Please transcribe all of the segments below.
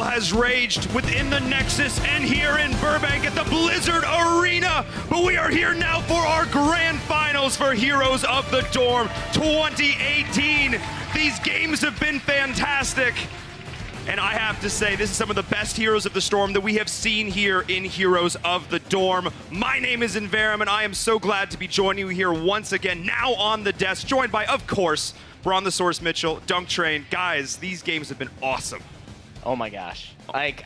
battle has raged within the Nexus and here in Burbank at the Blizzard Arena. But we are here now for our grand finals for Heroes of the Dorm 2018. These games have been fantastic. And I have to say, this is some of the best Heroes of the Storm that we have seen here in Heroes of the Dorm. My name is Inverum, and I am so glad to be joining you here once again, now on the desk, joined by, of course, Brontosaurus Mitchell, Dunk Train. Guys, these games have been awesome. Oh my gosh. Like,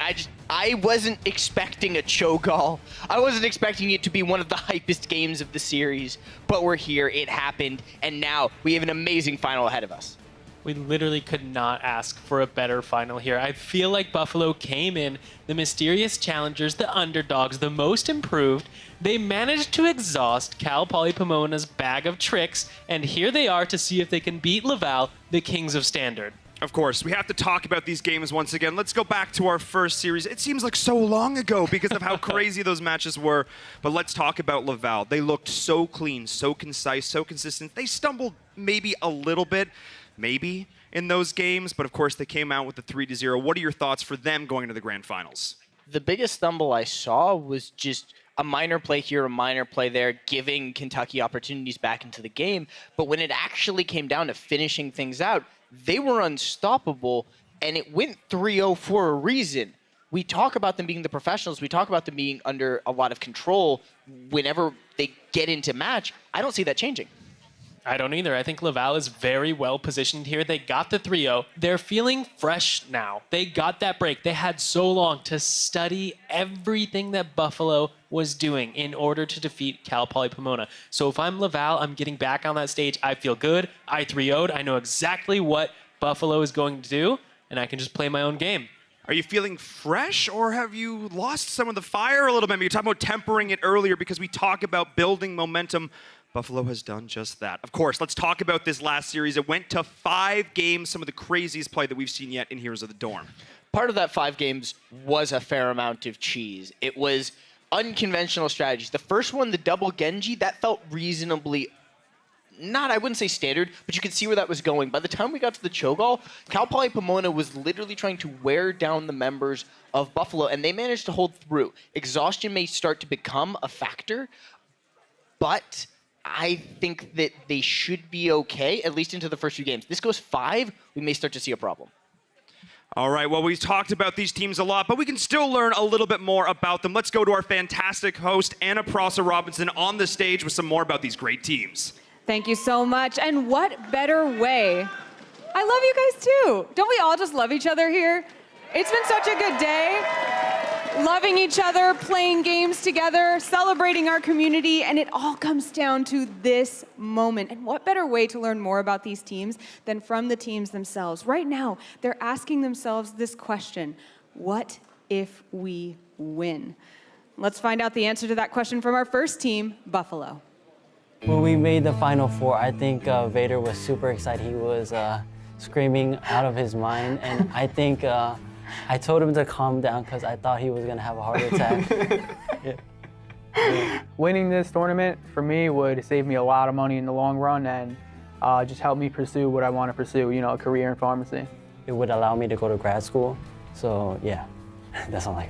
I wasn't expecting a Cho'Gall. I wasn't expecting it to be one of the hypest games of the series, but we're here, it happened, and now we have an amazing final ahead of us. We literally could not ask for a better final here. I feel like Buffalo came in, the mysterious challengers, the underdogs, the most improved. They managed to exhaust Cal Poly Pomona's bag of tricks, and here they are to see if they can beat Laval, the kings of standard. Of course, we have to talk about these games once again. Let's go back to our first series. It seems like so long ago because of how crazy those matches were. But let's talk about Laval. They looked so clean, so concise, so consistent. They stumbled maybe a little bit, maybe, in those games. But of course, they came out with the 3-0. What are your thoughts for them going into the grand finals? The biggest stumble I saw was just a minor play here, a minor play there, giving Kentucky opportunities back into the game. But when it actually came down to finishing things out, they were unstoppable, and it went 3-0 for a reason. We talk about them being the professionals. We talk about them being under a lot of control whenever they get into match. I don't see that changing. I don't either. I think Laval is very well positioned here. They got the 3-0. They're feeling fresh now. They got that break. They had so long to study everything that Buffalo was doing in order to defeat Cal Poly Pomona. So if I'm Laval, I'm getting back on that stage. I feel good. I 3-0'd. I know exactly what Buffalo is going to do, and I can just play my own game. Are you feeling fresh, or have you lost some of the fire a little bit? You're talking about tempering it earlier because we talk about building momentum. Buffalo has done just that. Of course, let's talk about this last series. It went to 5 games, some of the craziest play that we've seen yet in Heroes of the Dorm. Part of that 5 games was a fair amount of cheese. It was unconventional strategies. The first one, the double Genji, that felt reasonably, I wouldn't say standard, but you could see where that was going. By the time we got to the Cho'Gall, Cal Poly Pomona was literally trying to wear down the members of Buffalo, and they managed to hold through. Exhaustion may start to become a factor, but I think that they should be okay, at least into the first few games. This goes 5, we may start to see a problem. All right, well, we've talked about these teams a lot, but we can still learn a little bit more about them. Let's go to our fantastic host, Anna Prosser-Robinson, on the stage with some more about these great teams. Thank you so much, and what better way? I love you guys too. Don't we all just love each other here? It's been such a good day. Loving each other, playing games together, celebrating our community, and it all comes down to this moment. And what better way to learn more about these teams than from the teams themselves? Right now, they're asking themselves this question: what if we win? Let's find out the answer to that question from our first team, Buffalo. When we made the Final Four, I think Vader was super excited. He was screaming out of his mind, and I think I told him to calm down because I thought he was going to have a heart attack. Yeah. Winning this tournament, for me, would save me a lot of money in the long run and just help me pursue what I want to pursue, a career in pharmacy. It would allow me to go to grad school, so yeah, that's all I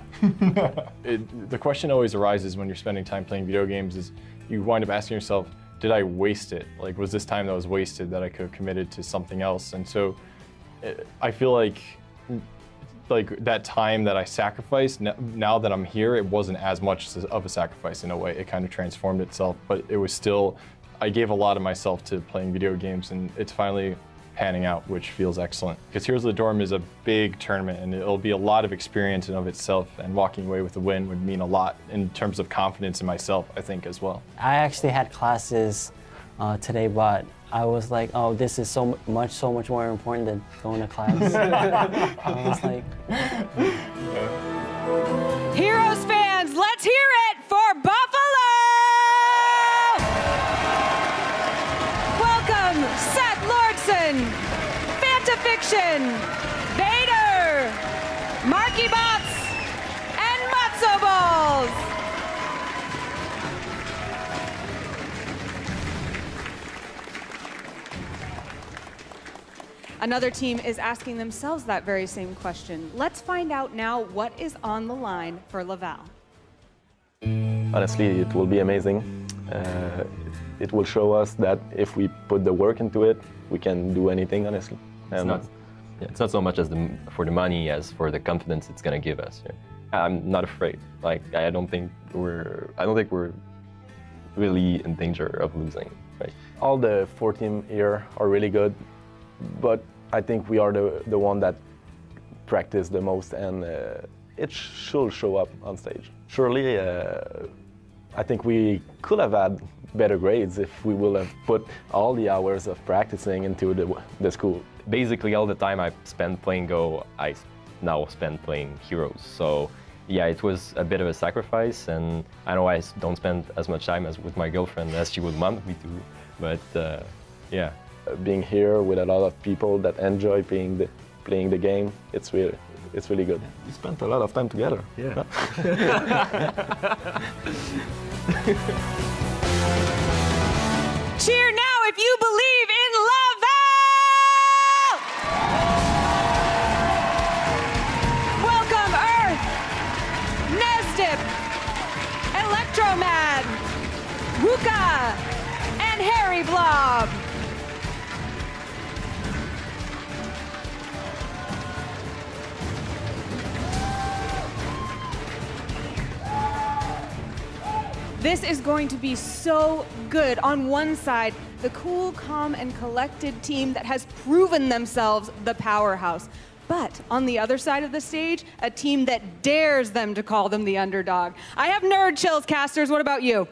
got. The question always arises when you're spending time playing video games is you wind up asking yourself, did I waste it? Like, was this time that was wasted that I could have committed to something else? And so I feel like that time that I sacrificed, now that I'm here, it wasn't as much of a sacrifice in a way. It kind of transformed itself, but it was still, I gave a lot of myself to playing video games, and it's finally panning out, which feels excellent. Because Heroes of the Dorm is a big tournament, and it'll be a lot of experience in of itself, and walking away with a win would mean a lot in terms of confidence in myself, I think, as well. I actually had classes today, but I was like, oh, this is so much more important than going to class. I was like... Heroes fans, let's hear it for Buffalo! Welcome, Seth Lordson, Fantafiction, Vader, Marky Bots, and Matzo Balls. Another team is asking themselves that very same question. Let's find out now what is on the line for Laval. Honestly, it will be amazing. It will show us that if we put the work into it, we can do anything, honestly. It's not so much as for the money as for the confidence it's gonna give us. I'm not afraid. Like I don't think we're really in danger of losing. Right? All the 4 teams here are really good, but I think we are the one that practice the most, and it should show up on stage. Surely, I think we could have had better grades if we will have put all the hours of practicing into the school. Basically, all the time I spent playing Go, I now spend playing Heroes. So yeah, it was a bit of a sacrifice, and I know I don't spend as much time as with my girlfriend as she would want me to, but yeah. Being here with a lot of people that enjoy playing the game, it's really good. We spent a lot of time together. Yeah. Cheer now if you believe in Laval! Welcome Earth, Nesdip, Electromad, Wuka, and Harry Blob. This is going to be so good. On one side, the cool, calm, and collected team that has proven themselves the powerhouse. But on the other side of the stage, a team that dares them to call them the underdog. I have nerd chills, casters. What about you?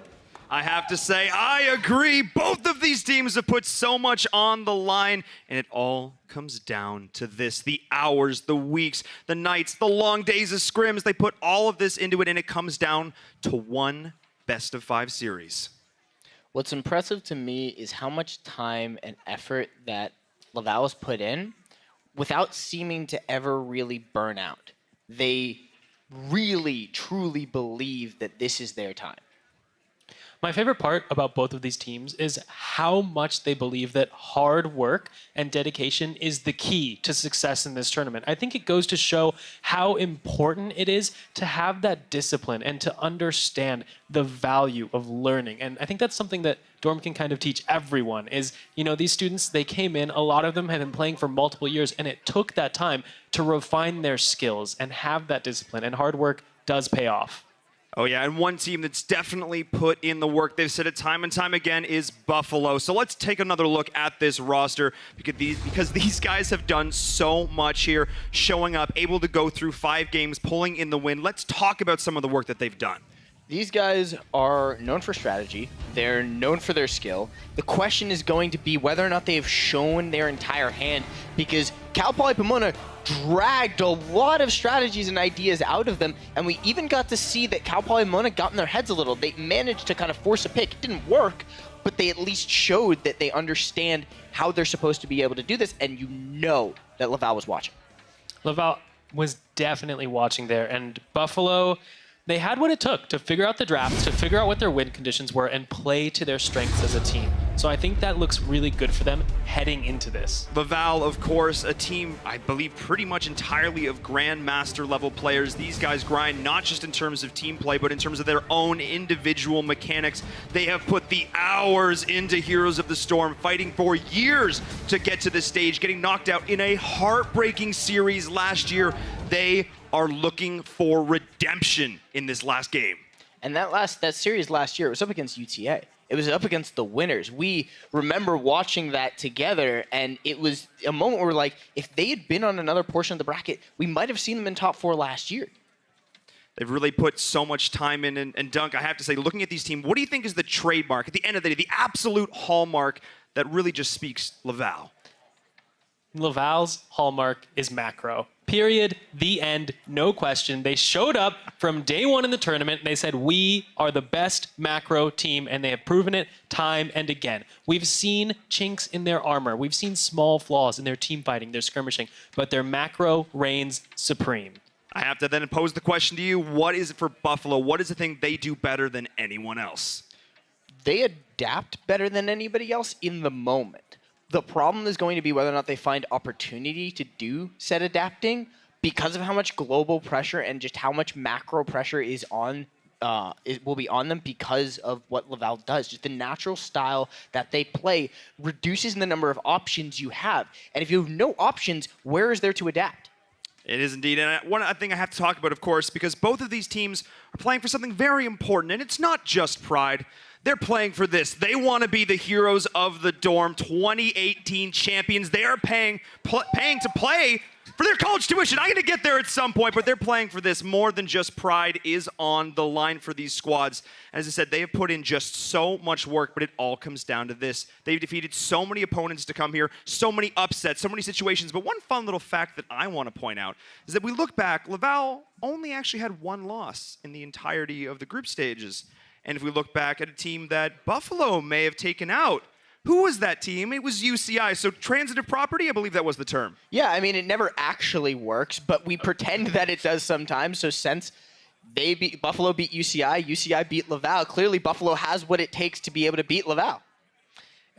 I have to say, I agree. Both of these teams have put so much on the line, and it all comes down to this. The hours, the weeks, the nights, the long days of scrims. They put all of this into it, and it comes down to one best-of-5 series. What's impressive to me is how much time and effort that Laval has put in without seeming to ever really burn out. They really, truly believe that this is their time. My favorite part about both of these teams is how much they believe that hard work and dedication is the key to success in this tournament. I think it goes to show how important it is to have that discipline and to understand the value of learning. And I think that's something that Dorm can kind of teach everyone is, these students, they came in, a lot of them had been playing for multiple years, and it took that time to refine their skills and have that discipline, and hard work does pay off. Oh, yeah, and one team that's definitely put in the work, they've said it time and time again, is Buffalo. So let's take another look at this roster because these guys have done so much here, showing up, able to go through 5 games, pulling in the win. Let's talk about some of the work that they've done. These guys are known for strategy. They're known for their skill. The question is going to be whether or not they have shown their entire hand, because Cal Poly Pomona dragged a lot of strategies and ideas out of them, and we even got to see that Cal Poly Pomona got in their heads a little. They managed to kind of force a pick. It didn't work, but they at least showed that they understand how they're supposed to be able to do this, and you know that Laval was watching. Laval was definitely watching there, and Buffalo, they had what it took to figure out the draft, to figure out what their win conditions were, and play to their strengths as a team. So I think that looks really good for them heading into this. Laval, of course, a team, I believe, pretty much entirely of Grandmaster level players. These guys grind not just in terms of team play, but in terms of their own individual mechanics. They have put the hours into Heroes of the Storm, fighting for years to get to this stage, getting knocked out in a heartbreaking series last year. They are looking for redemption in this last game. And that series last year was up against UTA. It was up against the winners. We remember watching that together, and it was a moment where we're like, if they had been on another portion of the bracket, we might have seen them in top 4 last year. They've really put so much time in. And Dunk, I have to say, looking at these teams, what do you think is the trademark, at the end of the day, the absolute hallmark that really just speaks Laval? Laval's hallmark is macro. Period. The end. No question. They showed up from day one in the tournament, and they said, we are the best macro team, and they have proven it time and again. We've seen chinks in their armor. We've seen small flaws in their team fighting, their skirmishing, but their macro reigns supreme. I have to then pose the question to you, what is it for Buffalo? What is the thing they do better than anyone else? They adapt better than anybody else in the moment. The problem is going to be whether or not they find opportunity to do said adapting because of how much global pressure and just how much macro pressure is on it will be on them because of what Laval does. Just the natural style that they play reduces the number of options you have. And if you have no options, where is there to adapt? It is indeed. And one thing I have to talk about, of course, because both of these teams are playing for something very important, and it's not just pride. They're playing for this. They want to be the heroes of the dorm, 2018 champions. They are paying to play for their college tuition. I'm going to get there at some point, but they're playing for this. More than just pride is on the line for these squads. As I said, they have put in just so much work, but it all comes down to this. They've defeated so many opponents to come here, so many upsets, so many situations. But one fun little fact that I want to point out is that we look back, Laval only actually had one loss in the entirety of the group stages. And if we look back at a team that Buffalo may have taken out, who was that team? It was UCI. So transitive property, I believe that was the term. Yeah, I mean, it never actually works, but we pretend that it does sometimes. So since Buffalo beat UCI, UCI beat Laval, clearly Buffalo has what it takes to be able to beat Laval.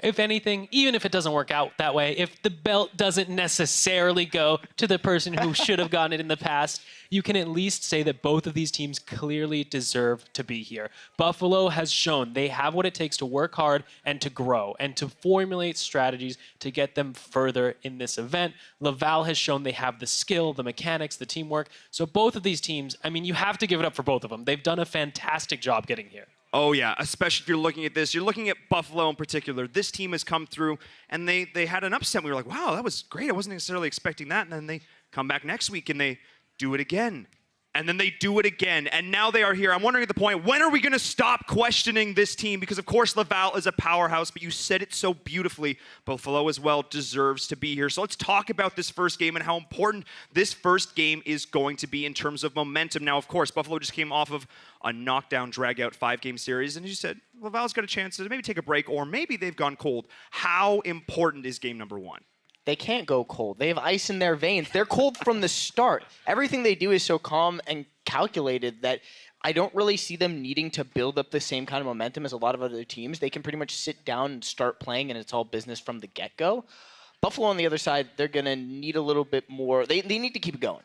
If anything, even if it doesn't work out that way, if the belt doesn't necessarily go to the person who should have gotten it in the past, you can at least say that both of these teams clearly deserve to be here. Buffalo has shown they have what it takes to work hard and to grow and to formulate strategies to get them further in this event. Laval has shown they have the skill, the mechanics, the teamwork. So both of these teams, I mean, you have to give it up for both of them. They've done a fantastic job getting here. Oh, yeah, especially if you're looking at this. You're looking at Buffalo in particular. This team has come through, and they had an upset. We were like, wow, that was great. I wasn't necessarily expecting that. And then they come back next week, and they do it again. And then they do it again. And now they are here. I'm wondering at the point, when are we going to stop questioning this team? Because, of course, Laval is a powerhouse, but you said it so beautifully. Buffalo as well deserves to be here. So let's talk about this first game and how important this first game is going to be in terms of momentum. Now, of course, Buffalo just came off of a knockdown, drag-out 5-game series. And as you said, Laval's got a chance to maybe take a break, or maybe they've gone cold. How important is game number one? They can't go cold. They have ice in their veins. They're cold from the start. Everything they do is so calm and calculated that I don't really see them needing to build up the same kind of momentum as a lot of other teams. They can pretty much sit down and start playing, and it's all business from the get-go. Buffalo on the other side, they're going to need a little bit more. They need to keep it going.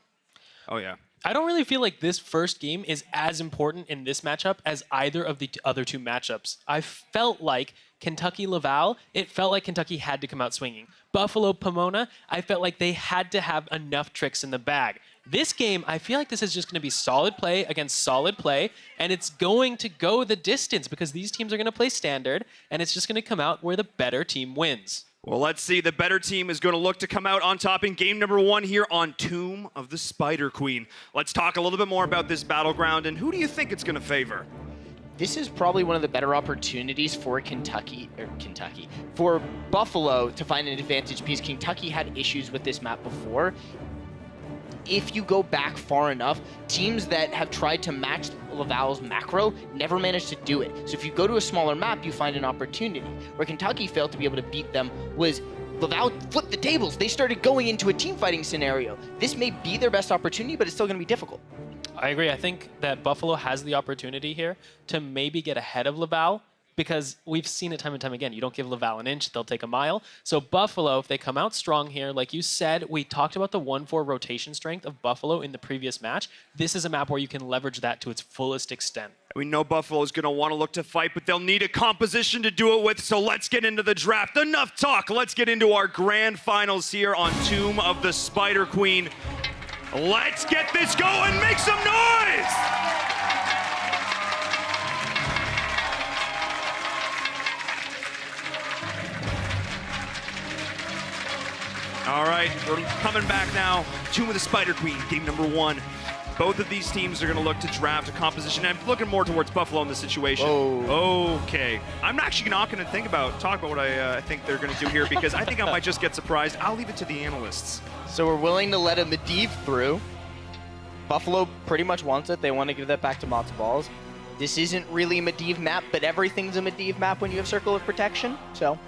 Oh, yeah. I don't really feel like this first game is as important in this matchup as either of the other two matchups. I felt like Kentucky-Laval, it felt like Kentucky had to come out swinging. Buffalo-Pomona, I felt like they had to have enough tricks in the bag. This game, I feel like this is just going to be solid play against solid play, and it's going to go the distance because these teams are going to play standard, and it's just going to come out where the better team wins. Well, let's see. The better team is going to look to come out on top in game number one here on Tomb of the Spider Queen. Let's talk a little bit more about this battleground, and who do you think it's going to favor? This is probably one of the better opportunities for for Buffalo to find an advantage because Kentucky had issues with this map before. If you go back far enough, teams that have tried to match Laval's macro never managed to do it. So if you go to a smaller map, you find an opportunity. Where Kentucky failed to be able to beat them was Laval flipped the tables. They started going into a team fighting scenario. This may be their best opportunity, but it's still going to be difficult. I agree. I think that Buffalo has the opportunity here to maybe get ahead of Laval because we've seen it time and time again. You don't give Laval an inch, they'll take a mile. So Buffalo, if they come out strong here, like you said, we talked about the 1-4 rotation strength of Buffalo in the previous match. This is a map where you can leverage that to its fullest extent. We know Buffalo is going to want to look to fight, but they'll need a composition to do it with, so let's get into the draft. Enough talk. Let's get into our grand finals here on Tomb of the Spider Queen. Let's get this going. Make some noise! All right, we're coming back now. Tomb of the Spider Queen, game number one. Both of these teams are going to look to draft a composition. I'm looking more towards Buffalo in this situation. Oh. Okay. I'm actually not going to talk about what I think they're going to do here because I think I might just get surprised. I'll leave it to the analysts. So we're willing to let a Medivh through. Buffalo pretty much wants it. They want to give that back to Matzo Balls. This isn't really a Medivh map, but everything's a Medivh map when you have Circle of Protection. So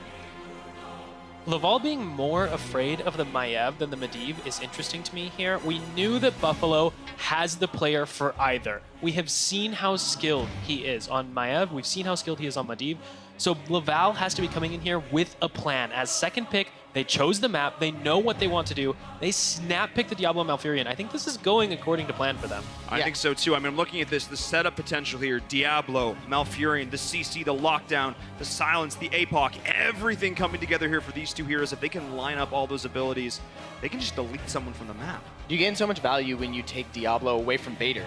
Laval being more afraid of the Maiev than the Medivh is interesting to me here. We knew that Buffalo has the player for either. We have seen how skilled he is on Maiev. We've seen how skilled he is on Medivh. So Laval has to be coming in here with a plan. As second pick, they chose the map. They know what they want to do. They snap pick the Diablo Malfurion. I think this is going according to plan for them. I think so too. I mean, I'm looking at this, the setup potential here. Diablo, Malfurion, the CC, the lockdown, the silence, the APOC, everything coming together here for these two heroes. If they can line up all those abilities, they can just delete someone from the map. You gain so much value when you take Diablo away from Vader.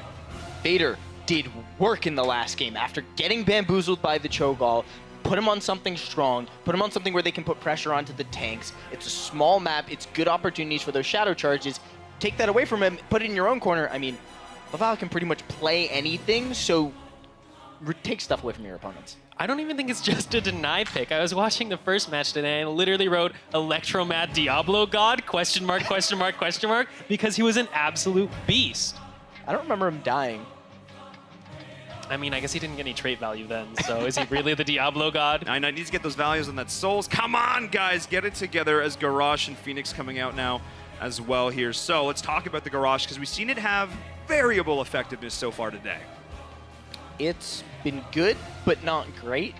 Vader did work in the last game after getting bamboozled by the Cho'Gall. Put him on something strong, put him on something where they can put pressure onto the tanks. It's a small map, it's good opportunities for those shadow charges. Take that away from him, put it in your own corner. I mean, Laval can pretty much play anything, so take stuff away from your opponents. I don't even think it's just a deny pick. I was watching the first match today and literally wrote Electromad Diablo God, question mark, question mark, question mark, because he was an absolute beast. I don't remember him dying. I mean, I guess he didn't get any trait value then, so is he really the Diablo God? I need to get those values on that Souls. Come on, guys, get it together as Garrosh and Phoenix coming out now as well here. So let's talk about the Garrosh, because we've seen it have variable effectiveness so far today. It's been good, but not great.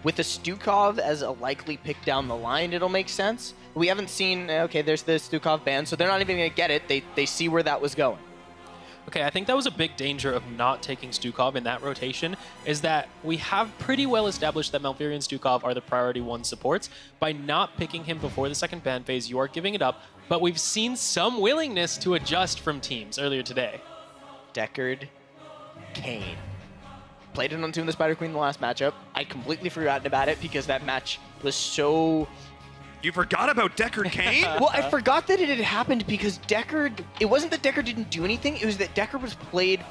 With the Stukov as a likely pick down the line, it'll make sense. We haven't seen, okay, there's the Stukov ban, so they're not even going to get it. They see where that was going. Okay, I think that was a big danger of not taking Stukov in that rotation, is that we have pretty well established that Malfurion and Stukov are the priority 1 supports. By not picking him before the second ban phase, you are giving it up, but we've seen some willingness to adjust from teams earlier today. Deckard, Kane. Played it on Tomb of the Spider Queen in the last matchup. I'd completely forgotten about it because that match was so... You forgot about Deckard Kane? Well, I forgot that it had happened because Deckard... It wasn't that Deckard didn't do anything, it was that Deckard was played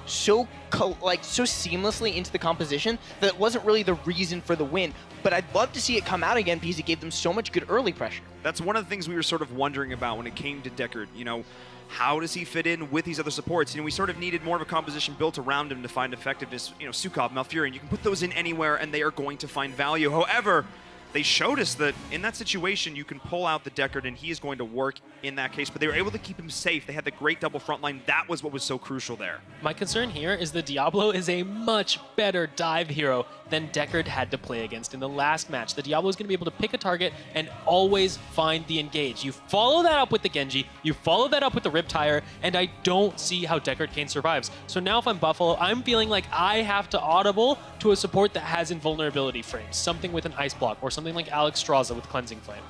so seamlessly into the composition that it wasn't really the reason for the win. But I'd love to see it come out again because it gave them so much good early pressure. That's one of the things we were sort of wondering about when it came to Deckard. You know, how does he fit in with these other supports? You know, we sort of needed more of a composition built around him to find effectiveness. You know, Stukov, Malfurion, you can put those in anywhere and they are going to find value. However, they showed us that in that situation, you can pull out the Deckard and he is going to work in that case, but they were able to keep him safe. They had the great double front line. That was what was so crucial there. My concern here is that Diablo is a much better dive hero than Deckard had to play against in the last match. The Diablo is going to be able to pick a target and always find the engage. You follow that up with the Genji, you follow that up with the Riptire, and I don't see how Deckard Kane survives. So now if I'm Buffalo, I'm feeling like I have to audible to a support that has invulnerability frames, something with an Ice Block, or something like Alex Straza with Cleansing Flame.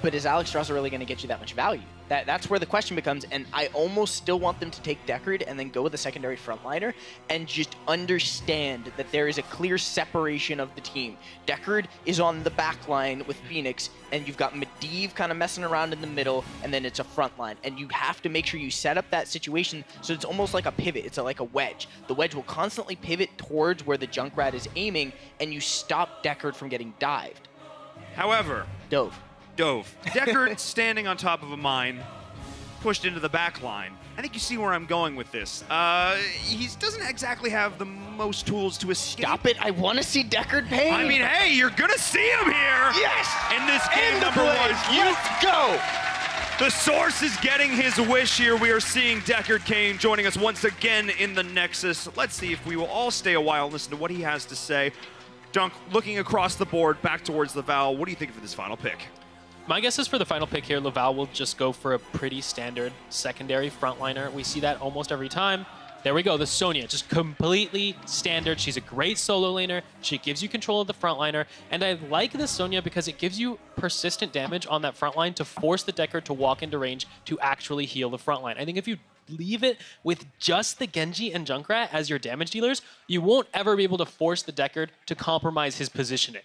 But is Alex Straza really going to get you that much value? That's where the question becomes, and I almost still want them to take Deckard and then go with a secondary frontliner and just understand that there is a clear separation of the team. Deckard is on the back line with Phoenix, and you've got Medivh kind of messing around in the middle, and then it's a front line. And you have to make sure you set up that situation so it's almost like a pivot. It's like a wedge. The wedge will constantly pivot towards where the Junkrat is aiming, and you stop Deckard from getting dived. However, Dove. Deckard standing on top of a mine, pushed into the back line. I think you see where I'm going with this. He doesn't exactly have the most tools to escape. Stop it. I want to see Deckard Payne. I mean, hey, you're going to see him here. Yes. In this game, In the number place. 1. Let's go. The Source is getting his wish here. We are seeing Deckard Kane joining us once again in the Nexus. Let's see if we will all stay a while and listen to what he has to say. Dunk, looking across the board back towards Laval, what do you think for this final pick? My guess is for the final pick here, Laval will just go for a pretty standard secondary frontliner. We see that almost every time. There we go, the Sonya, just completely standard. She's a great solo laner. She gives you control of the frontliner. And I like this Sonya because it gives you persistent damage on that front line to force the Deckard to walk into range to actually heal the front line. I think if you leave it with just the Genji and Junkrat as your damage dealers, you won't ever be able to force the Deckard to compromise his positioning.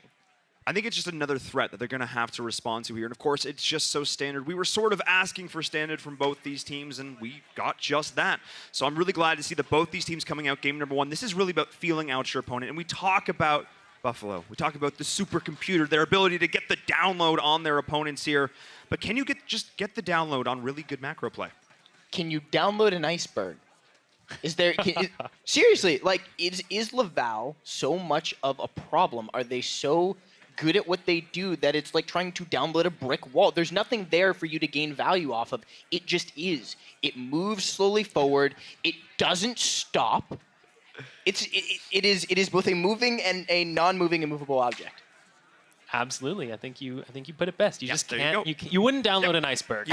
I think it's just another threat that they're going to have to respond to here. And of course, it's just so standard. We were sort of asking for standard from both these teams, and we got just that. So I'm really glad to see that both these teams coming out game number 1. This is really about feeling out your opponent. And we talk about Buffalo. We talk about the supercomputer, their ability to get the download on their opponents here. But can you just get the download on really good macro play? Can you download an iceberg? Seriously, like, is Laval so much of a problem? Are they so good at what they do that it's like trying to download a brick wall. There's nothing there for you to gain value off of. It just is. It moves slowly forward. It doesn't stop. It is both a moving and a non-moving immovable object. Absolutely. I think you put it best. You Yep, just there can't. you go. You wouldn't download an iceberg.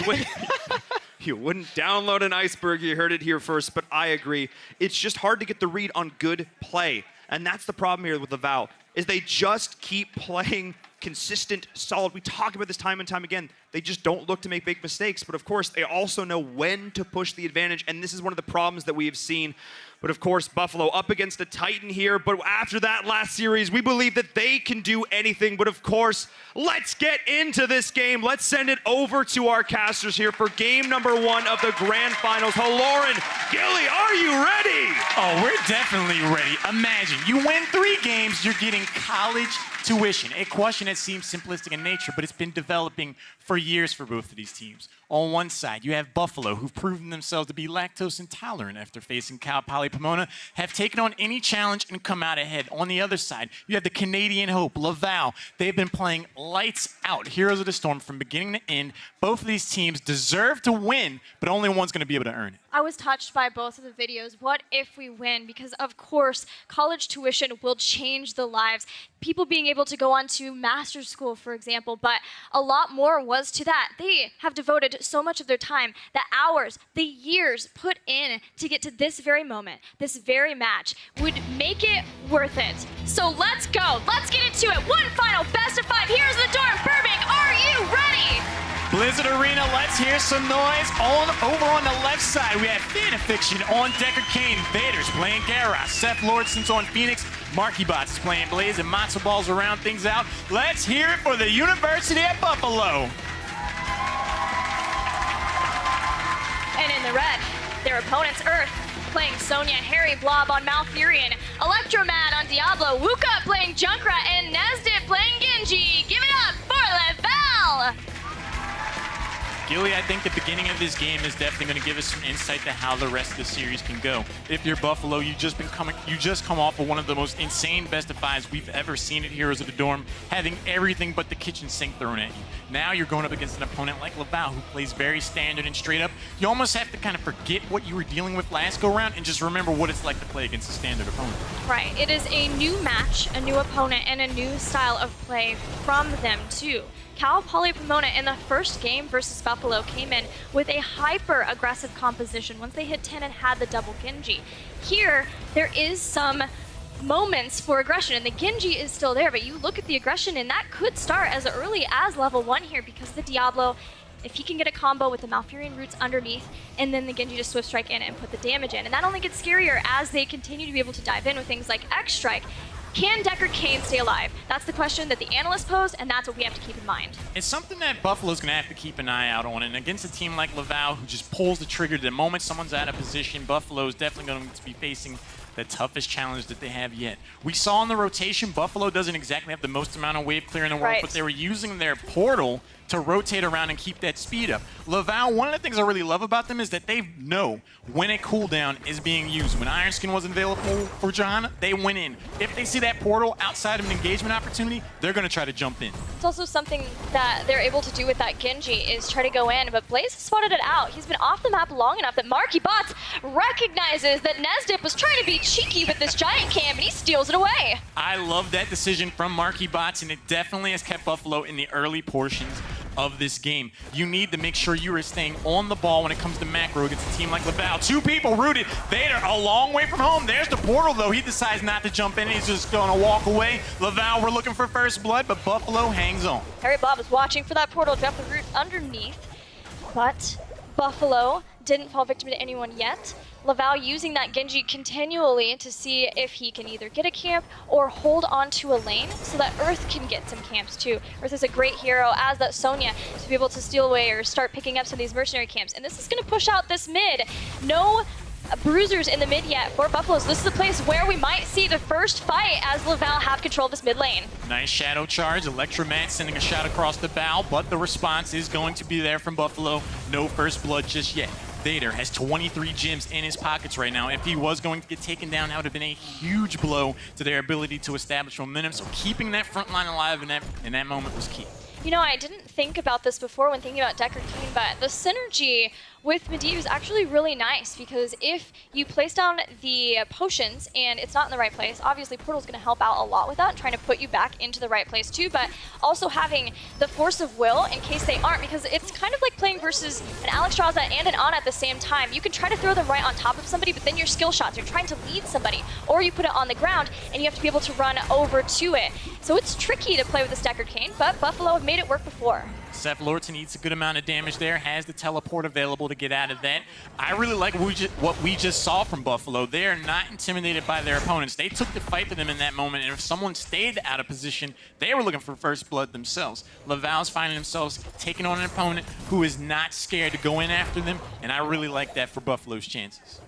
You wouldn't download an iceberg. You heard it here first, but I agree. It's just hard to get the read on good play. And that's the problem here with Laval, is they just keep playing consistent, solid. We talk about this time and time again. They just don't look to make big mistakes. But of course, they also know when to push the advantage. And this is one of the problems that we have seen. But of course, Buffalo up against a Titan here. But after that last series, we believe that they can do anything. But of course, let's get into this game. Let's send it over to our casters here for game number 1 of the grand finals. Lauren, Gilly, are you ready? Oh, we're definitely ready. Imagine, you win 3 games, you're getting college tuition. A question that seems simplistic in nature, but it's been developing for years for both of these teams. On one side, you have Buffalo, who've proven themselves to be lactose intolerant after facing Cal Poly Pomona, have taken on any challenge and come out ahead. On the other side, you have the Canadian hope, Laval. They've been playing lights out, Heroes of the Storm from beginning to end. Both of these teams deserve to win, but only one's going to be able to earn it. I was touched by both of the videos. What if we win? Because of course, college tuition will change the lives. People being able to go on to master's school, for example, but a lot more was to that. They have devoted so much of their time, the hours, the years put in to get to this very moment, this very match, would make it worth it. So let's go. Let's get into it. One final best of 5. Here's the Dorm. Burbank, are you ready? Blizzard Arena, let's hear some noise. Over on the left side, we have Fan Fiction on Decker Kane. Vader's playing Garrosh. Seth Lordson's on Phoenix. Marky Bots is playing Blaze, and Matzo Ball's around things out. Let's hear it for the University at Buffalo. And in the red, their opponent's Earth playing Sonya, Harry Blob on Malfurion, Electromad on Diablo, Wuka playing Junkrat, and Nesdit playing Genji. Give it up for Laval! Gilly, I think the beginning of this game is definitely going to give us some insight to how the rest of the series can go. If you're Buffalo, you just come off of one of the most insane best of 5s we've ever seen at Heroes of the Dorm, having everything but the kitchen sink thrown at you. Now you're going up against an opponent like Laval, who plays very standard and straight up. You almost have to kind of forget what you were dealing with last go round and just remember what it's like to play against a standard opponent. Right, it is a new match, a new opponent, and a new style of play from them too. Cal Poly Pomona in the first game versus Buffalo came in with a hyper-aggressive composition once they hit 10 and had the double Genji. Here, there is some moments for aggression, and the Genji is still there, but you look at the aggression, and that could start as early as level 1 here because the Diablo, if he can get a combo with the Malfurion roots underneath, and then the Genji just Swift Strike in and put the damage in. And that only gets scarier as they continue to be able to dive in with things like X-Strike. Can Decker Kane stay alive? That's the question that the analysts posed, and that's what we have to keep in mind. It's something that Buffalo's going to have to keep an eye out on. And against a team like Laval, who just pulls the trigger the moment someone's out of position, Buffalo is definitely going to be facing the toughest challenge that they have yet. We saw in the rotation, Buffalo doesn't exactly have the most amount of wave clear in the world, Right. but they were using their portal to rotate around and keep that speed up. Laval, one of the things I really love about them is that they know when a cooldown is being used. When Iron Skin wasn't available for Johanna, they went in. If they see that portal outside of an engagement opportunity, they're going to try to jump in. It's also something that they're able to do with that Genji is try to go in, but Blaze spotted it out. He's been off the map long enough that Marky Bots recognizes that Nesdip was trying to be cheeky with this giant cam, and he steals it away. I love that decision from Marky Bots, and it definitely has kept Buffalo in the early portions of this game. You need to make sure you are staying on the ball when it comes to macro against a team like Laval. 2 people rooted. Vader a long way from home. There's the portal, though. He decides not to jump in. He's just going to walk away. Laval, we're looking for first blood, but Buffalo hangs on. Harry Bob is watching for that portal, jump the root underneath, but Buffalo didn't fall victim to anyone yet. Laval using that Genji continually to see if he can either get a camp or hold on to a lane so that Earth can get some camps too. Earth is a great hero, as that Sonya, to be able to steal away or start picking up some of these mercenary camps. And this is going to push out this mid. No bruisers in the mid yet for Buffalo, so this is a place where we might see the first fight as Laval have control of this mid lane. Nice shadow charge. Electromat sending a shot across the bow, but the response is going to be there from Buffalo. No first blood just yet. Vader has 23 gems in his pockets right now. If he was going to get taken down, that would have been a huge blow to their ability to establish momentum. So keeping that front line alive in that moment was key. You know, I didn't think about this before when thinking about Deckard Cain, but the synergy with Medivh is actually really nice, because if you place down the potions and it's not in the right place, obviously Portal's going to help out a lot with that and trying to put you back into the right place too, but also having the force of will in case they aren't, because it's kind of like playing versus an Alexstrasza and an Ana at the same time. You can try to throw them right on top of somebody, but then your skill shots, you're trying to lead somebody, or you put it on the ground and you have to be able to run over to it. So it's tricky to play with this Deckard Cain, but Buffalo have made it work before. Seth Lorton eats a good amount of damage there, has the teleport available to get out of that. I really like what we just saw from Buffalo. They are not intimidated by their opponents. They took the fight to them in that moment, and if someone stayed out of position, they were looking for first blood themselves. Laval's finding themselves taking on an opponent who is not scared to go in after them, and I really like that for Buffalo's chances.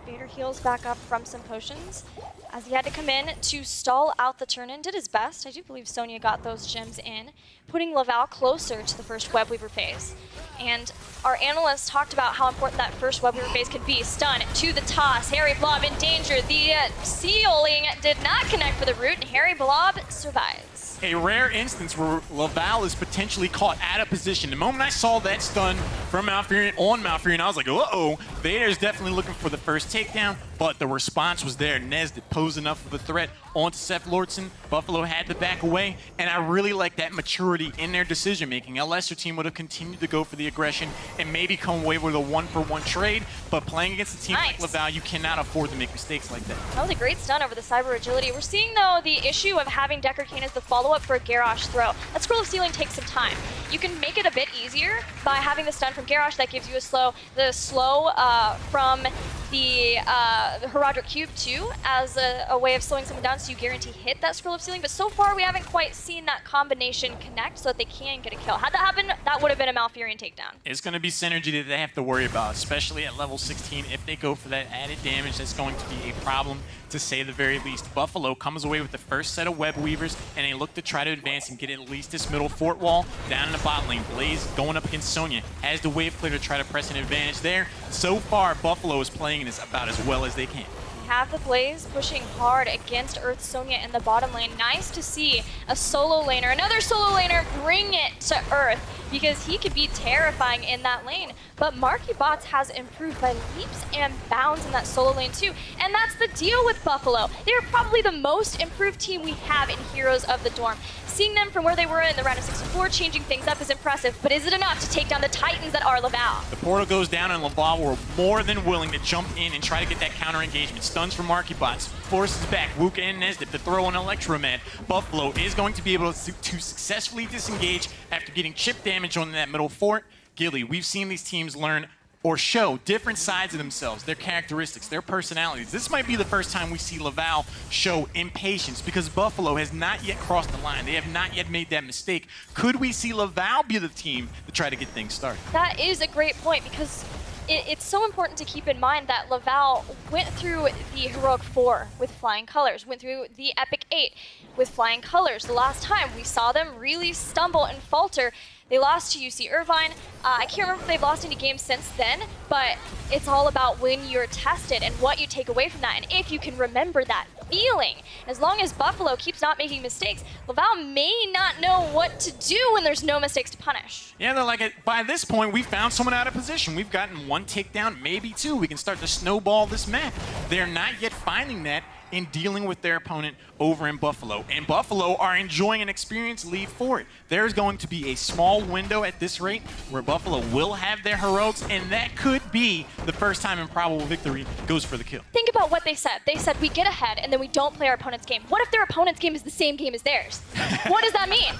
Vader heals back up from some potions as he had to come in to stall out the turn-in. Did his best. I do believe Sonya got those gems in, putting Laval closer to the first Web Weaver phase. And our analysts talked about how important that first Web Weaver phase could be. Stun to the toss. Harry Blob in danger. The ceiling did not connect for the root, and Harry Blob survives. A rare instance where Laval is potentially caught out of position. The moment I saw that stun from Malfurion on Malfurion, I was like, uh-oh, Vader's definitely looking for the first takedown, but the response was there. Nesdit posed enough of a threat onto Seth Lorton. Buffalo had to back away, and I really like that maturity in their decision-making. A lesser team would have continued to go for the aggression and maybe come away with a one-for-one trade, but playing against a team like Laval, you cannot afford to make mistakes like that. That was a great stun over the Cyber Agility. We're seeing, though, the issue of having Deckard Cain as the follow-up for a Garrosh throw. That Scroll of Sealing takes some time. You can make it a bit easier by having the stun from Garrosh that gives you the slow from the Herodric Cube too, as a way of slowing someone down so you guarantee hit that Scroll of Sealing, but so far we haven't quite seen that combination connect so that they can get a kill. Had that happened, that would have been a Malfurion takedown. It's going to be synergy that they have to worry about, especially at level 16. If they go for that added damage, that's going to be a problem, to say the very least. Buffalo comes away with the first set of Web Weavers, and they look to try to advance and get at least this middle fort wall down in the bot lane. Blaze going up against Sonya has the wave clear to try to press an advantage there. So far, Buffalo is playing this about as well as they can. Have the Blaze pushing hard against Earth Sonya in the bottom lane. Nice to see a solo laner, another solo laner, bring it to Earth, because he could be terrifying in that lane. But Marky Bots has improved by leaps and bounds in that solo lane too. And that's the deal with Buffalo. They're probably the most improved team we have in Heroes of the Dorm. Seeing them from where they were in the round of 64, changing things up is impressive, but is it enough to take down the Titans that are Laval? The portal goes down, and Laval were more than willing to jump in and try to get that counter engagement. Stuns from Marky Bots, forces back Wuka and Nesdit to throw an Electromad. Buffalo is going to be able to successfully disengage after getting chip damage on that middle fort. Gilly, we've seen these teams learn or show different sides of themselves, their characteristics, their personalities. This might be the first time we see Laval show impatience, because Buffalo has not yet crossed the line. They have not yet made that mistake. Could we see Laval be the team to try to get things started? That is a great point, because it's so important to keep in mind that Laval went through the Heroic 4 with flying colors, went through the Epic 8 with flying colors. The last time we saw them really stumble and falter, they lost to UC Irvine. I can't remember if they've lost any games since then, but it's all about when you're tested and what you take away from that, and if you can remember that feeling. As long as Buffalo keeps not making mistakes, Laval may not know what to do when there's no mistakes to punish. Yeah, they're like, by this point, we've found someone out of position. We've gotten one takedown, maybe two. We can start to snowball this map. They're not yet finding that in dealing with their opponent over in Buffalo. And Buffalo are enjoying an experienced lead for it. There's going to be a small window at this rate where Buffalo will have their heroics, and that could be the first time Improbable Victory goes for the kill. Think about what they said. They said we get ahead and then we don't play our opponent's game. What if their opponent's game is the same game as theirs? What does that mean?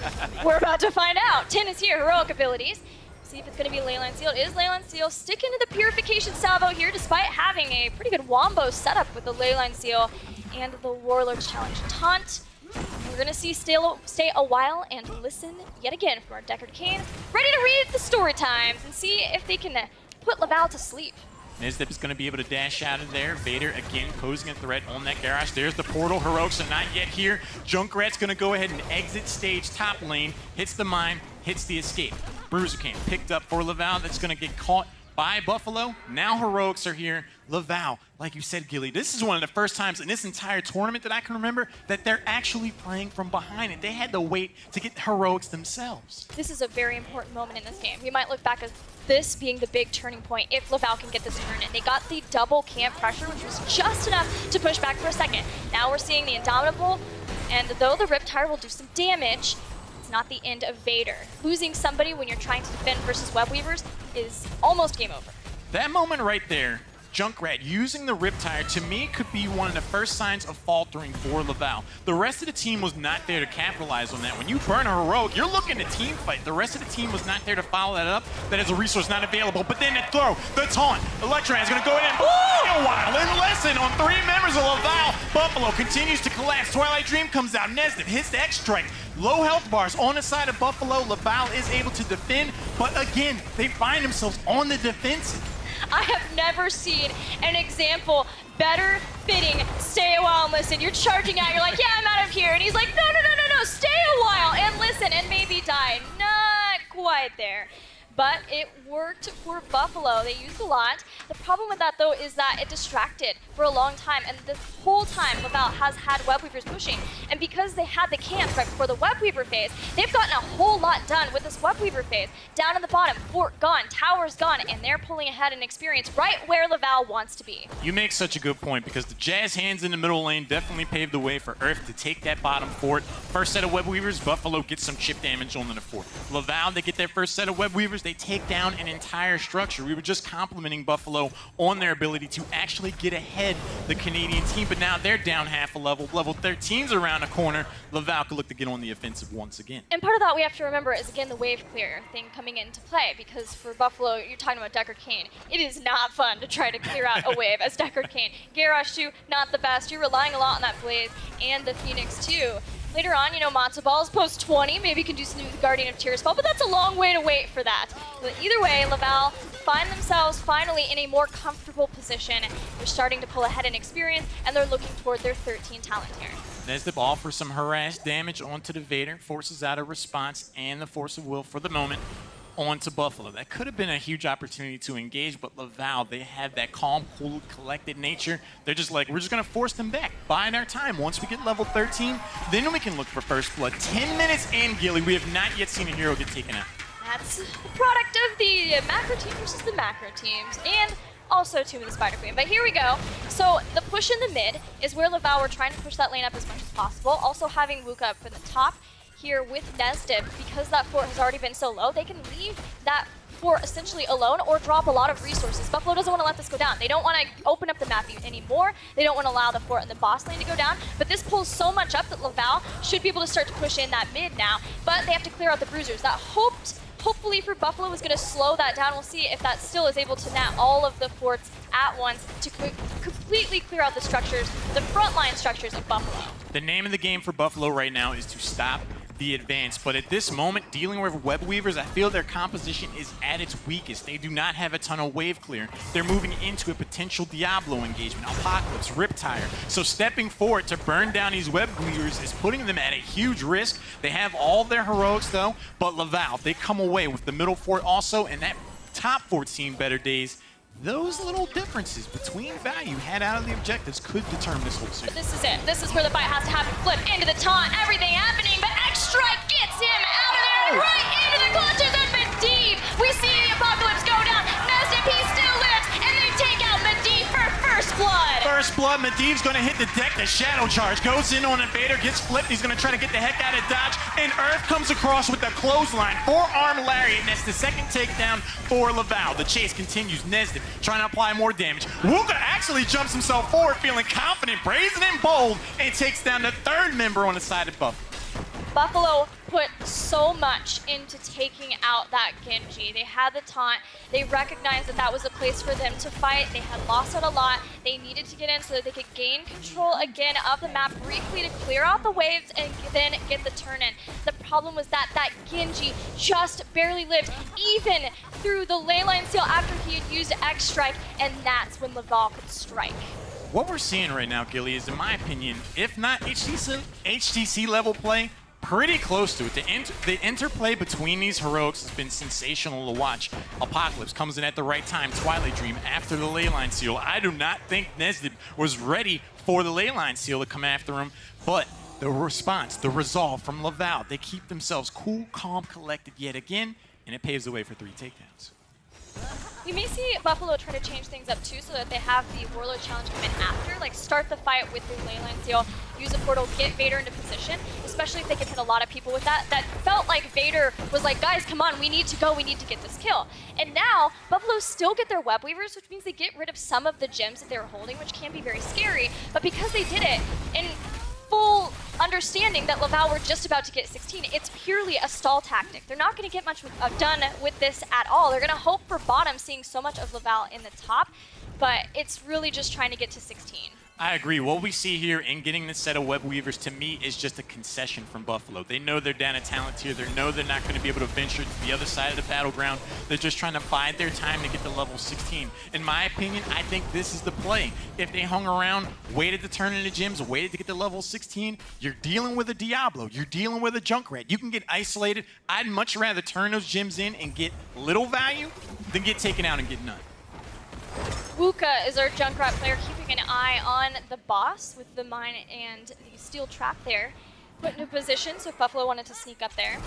We're about to find out. Tin is here, heroic abilities. See if it's going to be Leyline Seal. It is Leyline Seal sticking to the Purification Salvo here, despite having a pretty good wombo setup with the Leyline Seal and the Warlord's Challenge Taunt. We're going to see stay a while and listen yet again from our Deckard Cain, ready to read the story times and see if they can put Laval to sleep. Nesdip is going to be able to dash out of there. Vader again posing a threat on that garage. There's the portal. Heroics are not yet here. Junkrat's going to go ahead and exit stage top lane. Hits the mine, hits the escape. Bruiser King picked up for Laval. That's going to get caught by Buffalo. Now heroics are here. Laval, like you said, Gilly, this is one of the first times in this entire tournament that I can remember that they're actually playing from behind it. They had to wait to get heroics themselves. This is a very important moment in this game. We might look back as this being the big turning point if Laval can get this turn in. They got the double camp pressure, which was just enough to push back for a second. Now we're seeing the Indomitable, and though the Riptide will do some damage, it's not the end of Vader. Losing somebody when you're trying to defend versus Web Weavers is almost game over. That moment right there, Junkrat using the Riptide, to me, could be one of the first signs of faltering for Laval. The rest of the team was not there to capitalize on that. When you burn a heroic, you're looking to team fight. The rest of the team was not there to follow that up. That is a resource not available. But then the throw, the taunt. Electron is going to go in and a while. And listen, on 3 members of Laval, Buffalo continues to collapse. Twilight Dream comes out. Nesdip hits the X-Strike. Low health bars on the side of Buffalo. Laval is able to defend. But again, they find themselves on the defensive. I have never seen an example better fitting. Stay a while and listen. You're charging out. You're like, yeah, I'm out of here. And he's like, no. Stay a while and listen and maybe die. Not quite there. But it worked for Buffalo. They used a lot. The problem with that, though, is that it distracted for a long time. And this whole time, Laval has had Web Weavers pushing. And because they had the camp right before the Web Weaver phase, they've gotten a whole lot done with this Web Weaver phase. Down in the bottom, fort gone, towers gone, and they're pulling ahead in experience right where Laval wants to be. You make such a good point because the Jazz hands in the middle lane definitely paved the way for Earth to take that bottom fort. First set of Web Weavers, Buffalo gets some chip damage on the fort. Laval, they get their first set of Web Weavers, they take down an entire structure. We were just complimenting Buffalo on their ability to actually get ahead the Canadian team, but now they're down half a level. Level 13's around the corner. Laval could look to get on the offensive once again. And part of that we have to remember is, again, the wave clear thing coming into play, because for Buffalo, you're talking about Deckard Cain. It is not fun to try to clear out a wave as Deckard Cain. Garrosh, too, not the best. You're relying a lot on that Blaze and the Phoenix, too. Later on, Matzo Balls post 20, maybe you can do something with the Guardian of Tears Fall, but that's a long way to wait for that. But either way, Laval find themselves finally in a more comfortable position. They're starting to pull ahead in experience, and they're looking toward their 13 talent here. Nesdip offers some harass damage onto the Vader, forces out a response and the force of will for the moment onto Buffalo. That could have been a huge opportunity to engage, but Laval, they have that calm, cool, collected nature. They're just like, we're just going to force them back. Buying our time. Once we get level 13, then we can look for first blood. 10 minutes in, Gilly. We have not yet seen a hero get taken out. That's the product of the macro team versus the macro teams, and also Tomb of the Spider Queen. But here we go. So the push in the mid is where Laval were trying to push that lane up as much as possible. Also having Wuka up in the top here with Nesdip, because that fort has already been so low, they can leave that fort essentially alone or drop a lot of resources. Buffalo doesn't want to let this go down. They don't want to open up the map anymore. They don't want to allow the fort in the boss lane to go down, but this pulls so much up that Laval should be able to start to push in that mid now, but they have to clear out the bruisers. That hopefully for Buffalo is going to slow that down. We'll see if that still is able to net all of the forts at once to completely clear out the structures, the frontline structures of Buffalo. The name of the game for Buffalo right now is to stop the advance, but at this moment, dealing with Web Weavers, I feel their composition is at its weakest. They do not have a ton of wave clear. They're moving into a potential Diablo engagement, Apocalypse, Riptire. So stepping forward to burn down these Web Weavers is putting them at a huge risk. They have all their heroics though, but Laval, they come away with the middle fort also, and that top 14 better days. Those little differences between value had out of the objectives could determine this whole series. This is it. This is where the fight has to happen. Flip into the taunt, everything happening, but X-Strike gets him out of there and right into the clutches of Medivh. We see the Apocalypse go down. Nesdip, he still lives, and they take out Medivh for first blood. First blood, Medivh's gonna hit the deck. The Shadow Charge goes in on Invader, gets flipped. He's gonna try to get the heck out of dodge, and Earth comes across with the clothesline. Forearm Lariat, and that's the second takedown for Laval. The chase continues. Nesdip trying to apply more damage. Wuka actually jumps himself forward, feeling confident, brazen and bold, and takes down the third member on the side of Buffalo. Buffalo put so much into taking out that Genji. They had the taunt. They recognized that that was a place for them to fight. They had lost out a lot. They needed to get in so that they could gain control again of the map briefly to clear out the waves and then get the turn in. The problem was that Genji just barely lived, even through the ley line seal after he had used X-Strike, and that's when Laval could strike. What we're seeing right now, Gilly, is, in my opinion, if not HTC level play, pretty close to it. The interplay between these heroics has been sensational to watch. Apocalypse comes in at the right time. Twilight Dream after the Leyline Seal. I do not think Nesdip was ready for the Leyline Seal to come after him, but the response, the resolve from Laval, they keep themselves cool, calm, collected yet again, and it paves the way for 3 takedowns. We may see Buffalo try to change things up too so that they have the Warlord challenge come in after, like start the fight with the Leyline Seal, use a portal, get Vader into position, especially if they can hit a lot of people with that. That felt like Vader was like, guys, come on, we need to go, we need to get this kill. And now, Buffalo still get their Web Weavers, which means they get rid of some of the gems that they were holding, which can be very scary, but because they did it in full understanding that Laval were just about to get 16, it's purely a stall tactic. They're not going to get much done with this at all. They're going to hope for bottom, seeing so much of Laval in the top, but it's really just trying to get to 16. I agree. What we see here in getting this set of Web Weavers, to me, is just a concession from Buffalo. They know they're down a talent tier. They know they're not going to be able to venture to the other side of the battleground. They're just trying to bide their time to get to level 16. In my opinion, I think this is the play. If they hung around, waited to turn into gems, waited to get to level 16, you're dealing with a Diablo. You're dealing with a Junkrat. You can get isolated. I'd much rather turn those gems in and get little value than get taken out and get none. Wuka is our Junkrat player, keeping an eye on the boss with the mine and the steel trap there. Put into position, so Buffalo wanted to sneak up there.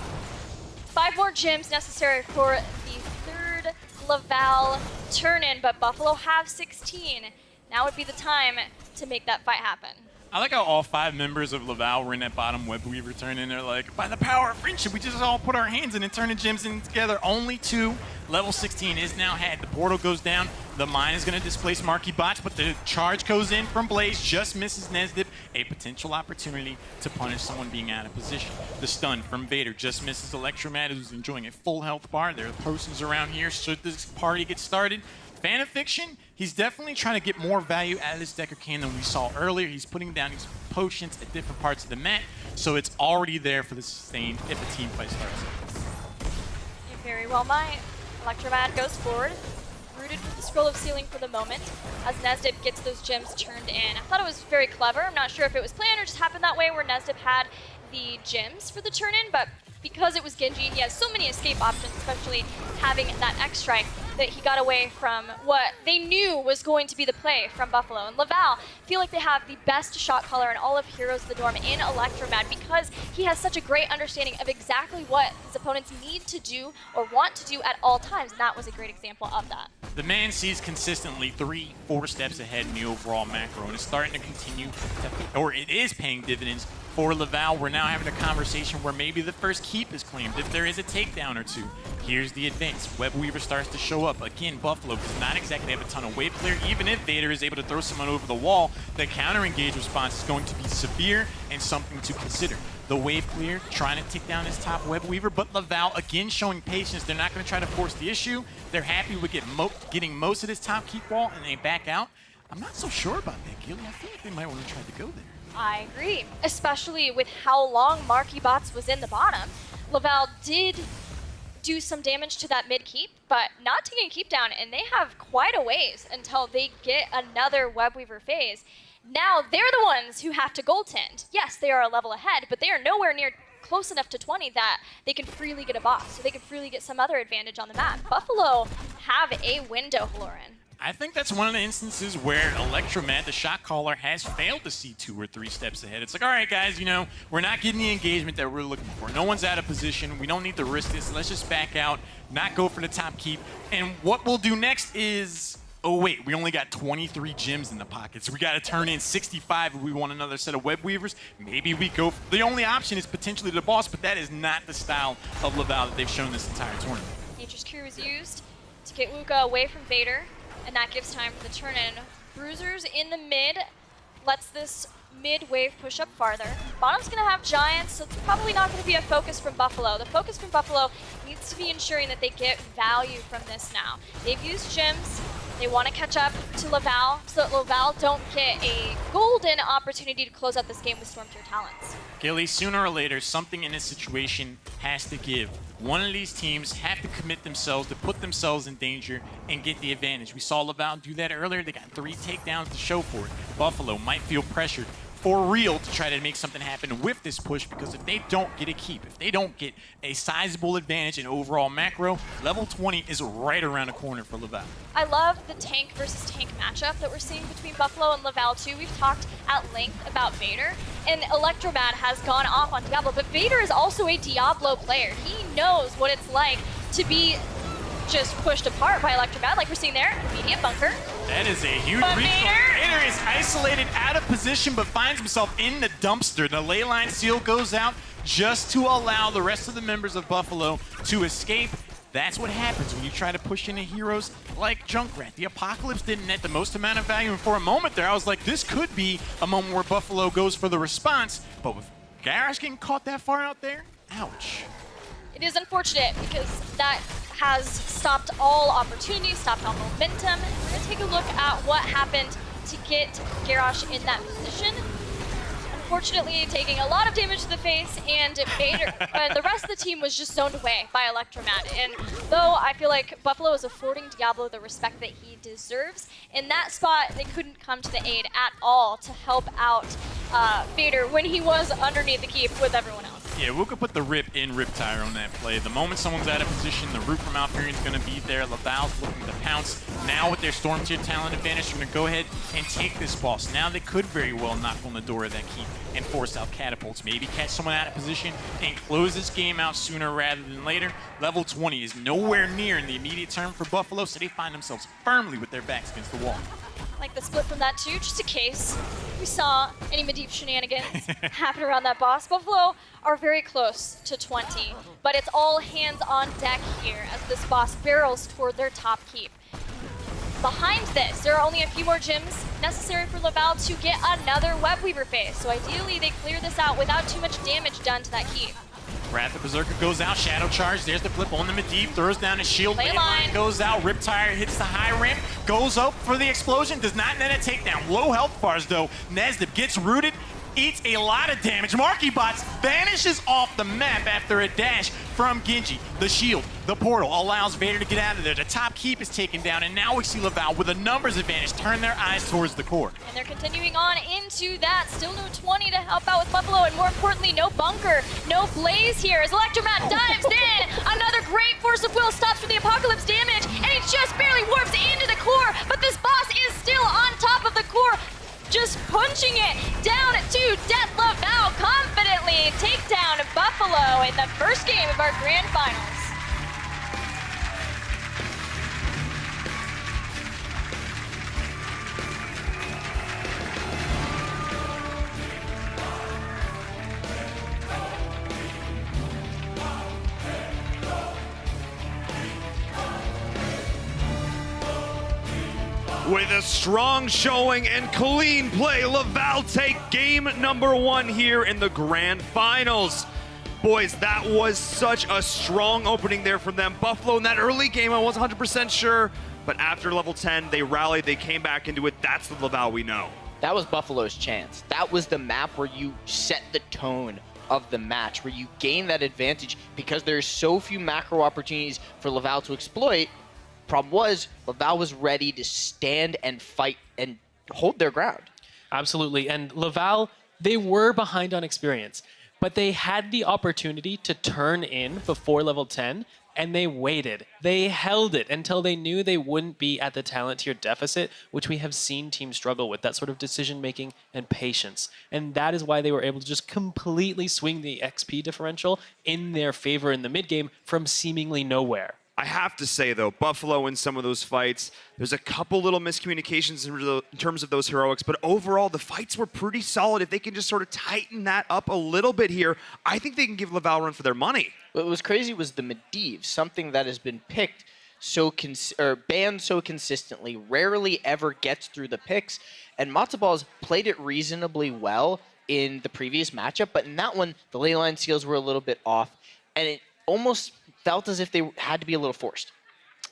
5 more gems necessary for the 3rd Laval turn-in, but Buffalo have 16. Now would be the time to make that fight happen. I like how all 5 members of Laval were in that bottom Web Weaver turn in. They're like, by the power of friendship, we just all put our hands in and turn the gems in together. Only 2. Level 16 is now had. The portal goes down. The mine is going to displace Marky Bots, but the charge goes in from Blaze, just misses Nesdip. A potential opportunity to punish someone being out of position. The stun from Vader just misses Electromad, who's enjoying a full health bar. There are persons around here should this party get started. Fan of Fiction, he's definitely trying to get more value out of this Decker can than we saw earlier. He's putting down these potions at different parts of the map, so it's already there for the sustain if a team fight starts. You very well might. Electromad goes forward, rooted with the Scroll of Sealing for the moment, as Nesdip gets those gems turned in. I thought it was very clever. I'm not sure if it was planned or just happened that way where Nesdip had the gems for the turn-in, but because it was Genji, he has so many escape options, especially having that X-Strike, that he got away from what they knew was going to be the play from Buffalo. And Laval feel like they have the best shot caller in all of Heroes of the Dorm in Electromad because he has such a great understanding of exactly what his opponents need to do or want to do at all times, and that was a great example of that. The man sees consistently 3-4 steps ahead in the overall macro, and it's starting to continue, or it is paying dividends for Laval. We're now having a conversation where maybe the first keep is claimed if there is a takedown or two. Here's the advance. Web Weaver starts to show up. Again, Buffalo does not exactly have a ton of wave clear. Even if Vader is able to throw someone over the wall, the counter-engage response is going to be severe and something to consider. The wave clear, trying to take down his top Web Weaver, but Laval, again, showing patience. They're not going to try to force the issue. They're happy with getting most of this top keep wall, and they back out. I'm not so sure about that, Gilly. I feel like they might want to try to go there. I agree, especially with how long Marky Bots was in the bottom. Laval did do some damage to that mid keep, but not taking keep down, and they have quite a ways until they get another Web Weaver phase. Now they're the ones who have to goaltend. Yes, they are a level ahead, but they are nowhere near close enough to 20 that they can freely get a boss, so they can freely get some other advantage on the map. Buffalo have a window, Lauren. I think that's one of the instances where Electromad, the shot caller, has failed to see 2 or 3 steps ahead. It's like, all right, guys, you know, we're not getting the engagement that we're looking for. No one's out of position. We don't need to risk this. Let's just back out, not go for the top keep. And what we'll do next is, oh, wait, we only got 23 gems in the pockets. We got to turn in 65 if we want another set of Web Weavers. Maybe we go. The only option is potentially the boss, but that is not the style of Laval that they've shown this entire tournament. Nature's Cure is used to get Wuka away from Vader, and that gives time for the turn-in. Bruisers in the mid lets this mid-wave push up farther. Bottom's going to have Giants, so it's probably not going to be a focus from Buffalo. The focus from Buffalo needs to be ensuring that they get value from this now. They've used gems. They want to catch up to Laval so that Laval don't get a golden opportunity to close out this game with Storm Tier talents. Gilly, sooner or later, something in this situation has to give. One of these teams have to commit themselves to put themselves in danger and get the advantage. We saw Laval do that earlier. They got 3 takedowns to show for it. Buffalo might feel pressured for real to try to make something happen with this push, because if they don't get a keep, if they don't get a sizable advantage in overall macro, level 20 is right around the corner for Laval. I love the tank versus tank matchup that we're seeing between Buffalo and Laval too. We've talked at length about Vader, and Electromad has gone off on Diablo, but Vader is also a Diablo player. He knows what it's like to be just pushed apart by Electromad, like we're seeing there. Immediate bunker. That is a huge But reach. Vader- Vader is isolated out of position, but finds himself in the dumpster. The ley line seal goes out just to allow the rest of the members of Buffalo to escape. That's what happens when you try to push into heroes like Junkrat. The Apocalypse didn't net the most amount of value, and for a moment there, I was like, this could be a moment where Buffalo goes for the response, but with Garrosh getting caught that far out there, ouch. It is unfortunate because that has stopped all opportunities, stopped all momentum. We're going to take a look at what happened to get Garrosh in that position. Unfortunately, taking a lot of damage to the face, and Vader, the rest of the team was just zoned away by Electromad. And though I feel like Buffalo is affording Diablo the respect that he deserves, in that spot, they couldn't come to the aid at all to help out Vader when he was underneath the keep with everyone else. Yeah, Wuka put the rip in Riptire on that play. The moment someone's out of position, the root from Malfurion's going to be there. Laval's looking to pounce. Now with their Storm Tier talent advantage, they're going to go ahead and take this boss. Now they could very well knock on the door of that keep and force out catapults. Maybe catch someone out of position and close this game out sooner rather than later. Level 20 is nowhere near in the immediate term for Buffalo, so they find themselves firmly with their backs against the wall. Like the split from that too, just in case we saw any Medivh shenanigans happen around that boss. Buffalo are very close to 20, but it's all hands on deck here as this boss barrels toward their top keep. Behind this, there are only a few more gems necessary for Laval to get another Webweaver phase, so ideally they clear this out without too much damage done to that keep. Wrath of Berserker goes out, Shadow Charge, there's the flip on the Medivh, throws down his shield, Ley line goes out, Riptire hits the high ramp, goes up for the explosion, does not net a takedown. Low health bars though, Nesdip gets rooted, eats a lot of damage. Marky Bots vanishes off the map after a dash from Genji. The shield, the portal allows Vader to get out of there. The top keep is taken down, and now we see Laval with a numbers advantage turn their eyes towards the core. And they're continuing on into that. Still no 20 to help out with Buffalo, and more importantly, no bunker, no blaze here as Electromad dives in. Another great force of will stops for the Apocalypse damage, and he just barely warps into the core, but this boss is still on top of the core, just punching it down to death. Laval confidently take down Buffalo in the first game of our grand finals. With a strong showing and clean play, Laval take game number 1 here in the grand finals. Boys, that was such a strong opening there from them. Buffalo in that early game, I wasn't 100% sure, but after level 10, they rallied, they came back into it. That's the Laval we know. That was Buffalo's chance. That was the map where you set the tone of the match, where you gain that advantage because there's so few macro opportunities for Laval to exploit. Problem was, Laval was ready to stand and fight and hold their ground. Absolutely. And Laval, they were behind on experience, but they had the opportunity to turn in before level 10, and they waited. They held it until they knew they wouldn't be at the talent tier deficit, which we have seen teams struggle with, that sort of decision-making and patience. And that is why they were able to just completely swing the XP differential in their favor in the mid-game from seemingly nowhere. I have to say, though, Buffalo in some of those fights, there's a couple little miscommunications in terms of those heroics, but overall, the fights were pretty solid. If they can just sort of tighten that up a little bit here, I think they can give Laval a run for their money. What was crazy was the Medivh, something that has been picked or banned so consistently, rarely ever gets through the picks, and Matsubal's played it reasonably well in the previous matchup, but in that one, the ley line seals were a little bit off, and it almost felt as if they had to be a little forced.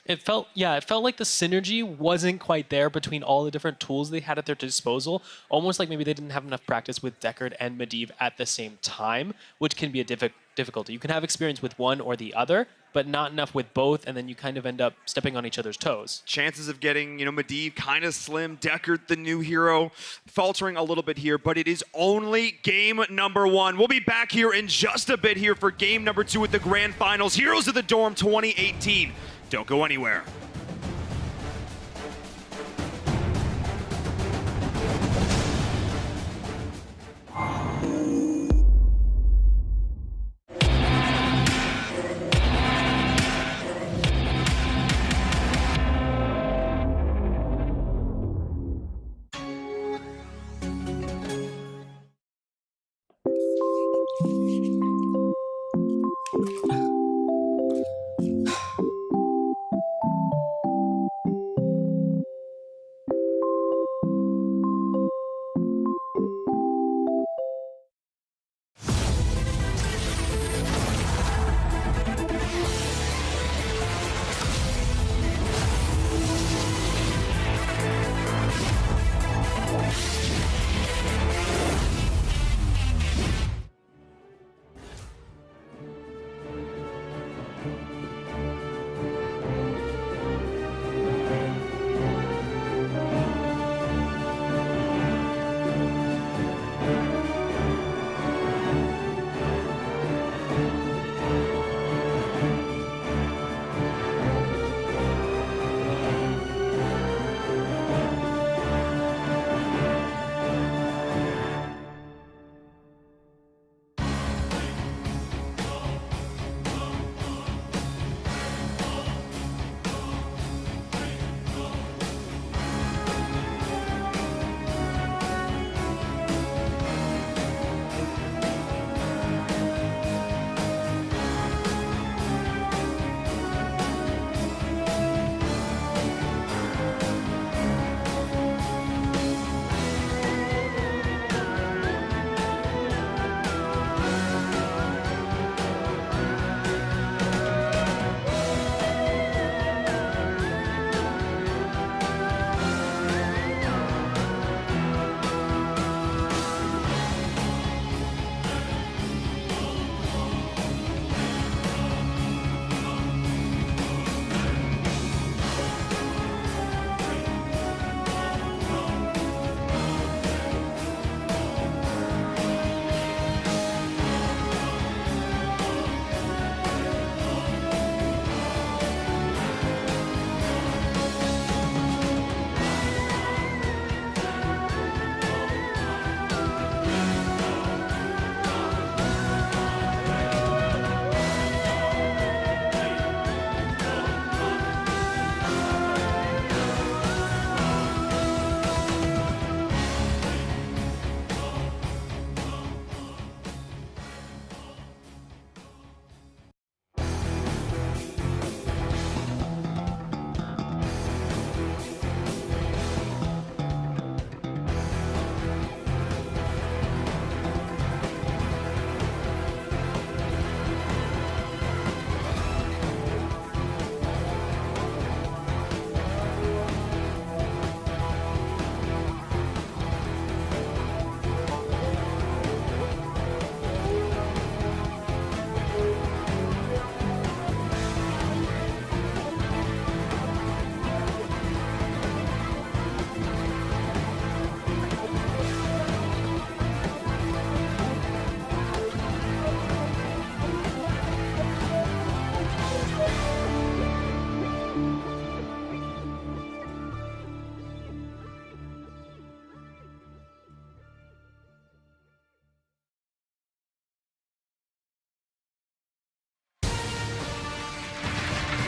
It felt like the synergy wasn't quite there between all the different tools they had at their disposal. Almost like maybe they didn't have enough practice with Deckard and Medivh at the same time, which can be a difficulty. You can have experience with one or the other, but not enough with both, and then you kind of end up stepping on each other's toes. Chances of getting, Medivh kind of slim, Deckard, the new hero, faltering a little bit here, but it is only game number 1. We'll be back here in just a bit here for game number 2 at the Grand Finals, Heroes of the Dorm 2018. Don't go anywhere.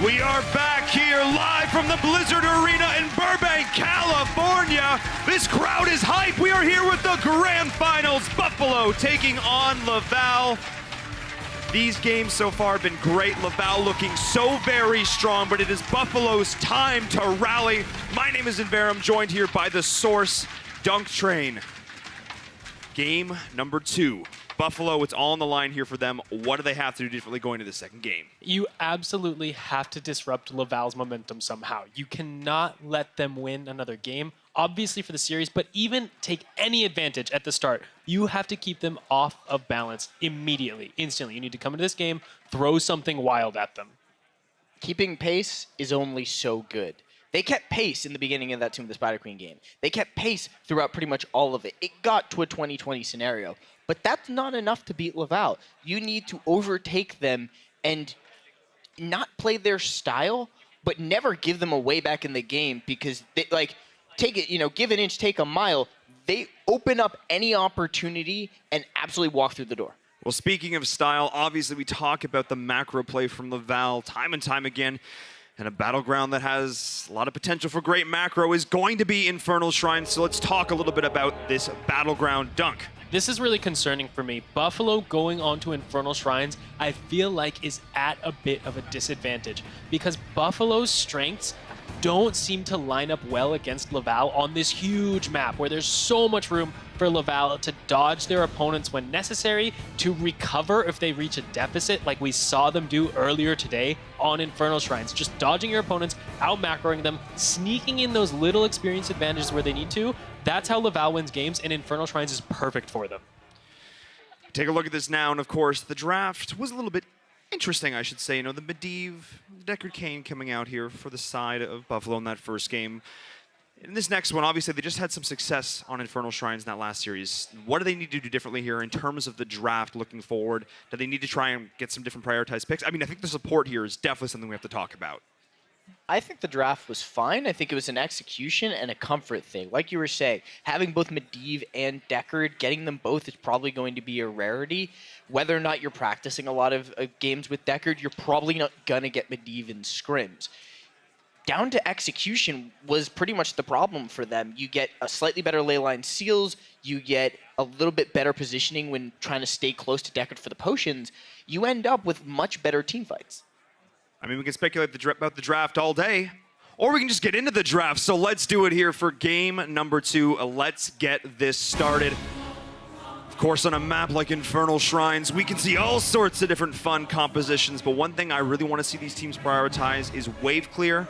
We are back here live from the Blizzard Arena in Burbank, California. This crowd is hype. We are here with the Grand Finals. Buffalo taking on Laval. These games so far have been great. Laval looking so very strong, but it is Buffalo's time to rally. My name is Inver. I'm joined here by the Source Dunk Train. Game number 2. Buffalo, it's all on the line here for them. What do they have to do differently going to the second game? You absolutely have to disrupt Laval's momentum somehow. You cannot let them win another game, obviously for the series, but even take any advantage at the start. You have to keep them off of balance immediately, instantly. You need to come into this game, throw something wild at them. Keeping pace is only so good. They kept pace in the beginning of that Tomb of the Spider Queen game. They kept pace throughout pretty much all of it. It got to a 20-20 scenario, but that's not enough to beat Laval. You need to overtake them and not play their style, but never give them away back in the game, because they, like, take it, give an inch, take a mile. They open up any opportunity and absolutely walk through the door. Well, speaking of style, obviously we talk about the macro play from Laval time and time again. And a battleground that has a lot of potential for great macro is going to be Infernal Shrines. So let's talk a little bit about this battleground dunk. This is really concerning for me. Buffalo going on to Infernal Shrines, I feel like is at a bit of a disadvantage, because Buffalo's strengths don't seem to line up well against Laval on this huge map where there's so much room for Laval to dodge their opponents when necessary, to recover if they reach a deficit like we saw them do earlier today on Infernal Shrines. Just dodging your opponents, out-macroing them, sneaking in those little experience advantages where they need to. That's how Laval wins games, and Infernal Shrines is perfect for them. Take a look at this now, and of course, the draft was a little bit interesting, I should say. The Medivh, Deckard Cain coming out here for the side of Buffalo in that first game. In this next one, obviously, they just had some success on Infernal Shrines in that last series. What do they need to do differently here in terms of the draft looking forward? Do they need to try and get some different prioritized picks? I mean, I think the support here is definitely something we have to talk about. I think the draft was fine. I think it was an execution and a comfort thing. Like you were saying, having both Medivh and Deckard, getting them both is probably going to be a rarity. Whether or not you're practicing a lot of games with Deckard, you're probably not going to get Medivh in scrims. Down to execution was pretty much the problem for them. You get a slightly better leyline seals, you get a little bit better positioning when trying to stay close to Deckard for the potions. You end up with much better team fights. I mean, we can speculate about the draft all day, or we can just get into the draft. So let's do it here for game number 2. Let's get this started. Of course, on a map like Infernal Shrines, we can see all sorts of different fun compositions, but one thing I really want to see these teams prioritize is wave clear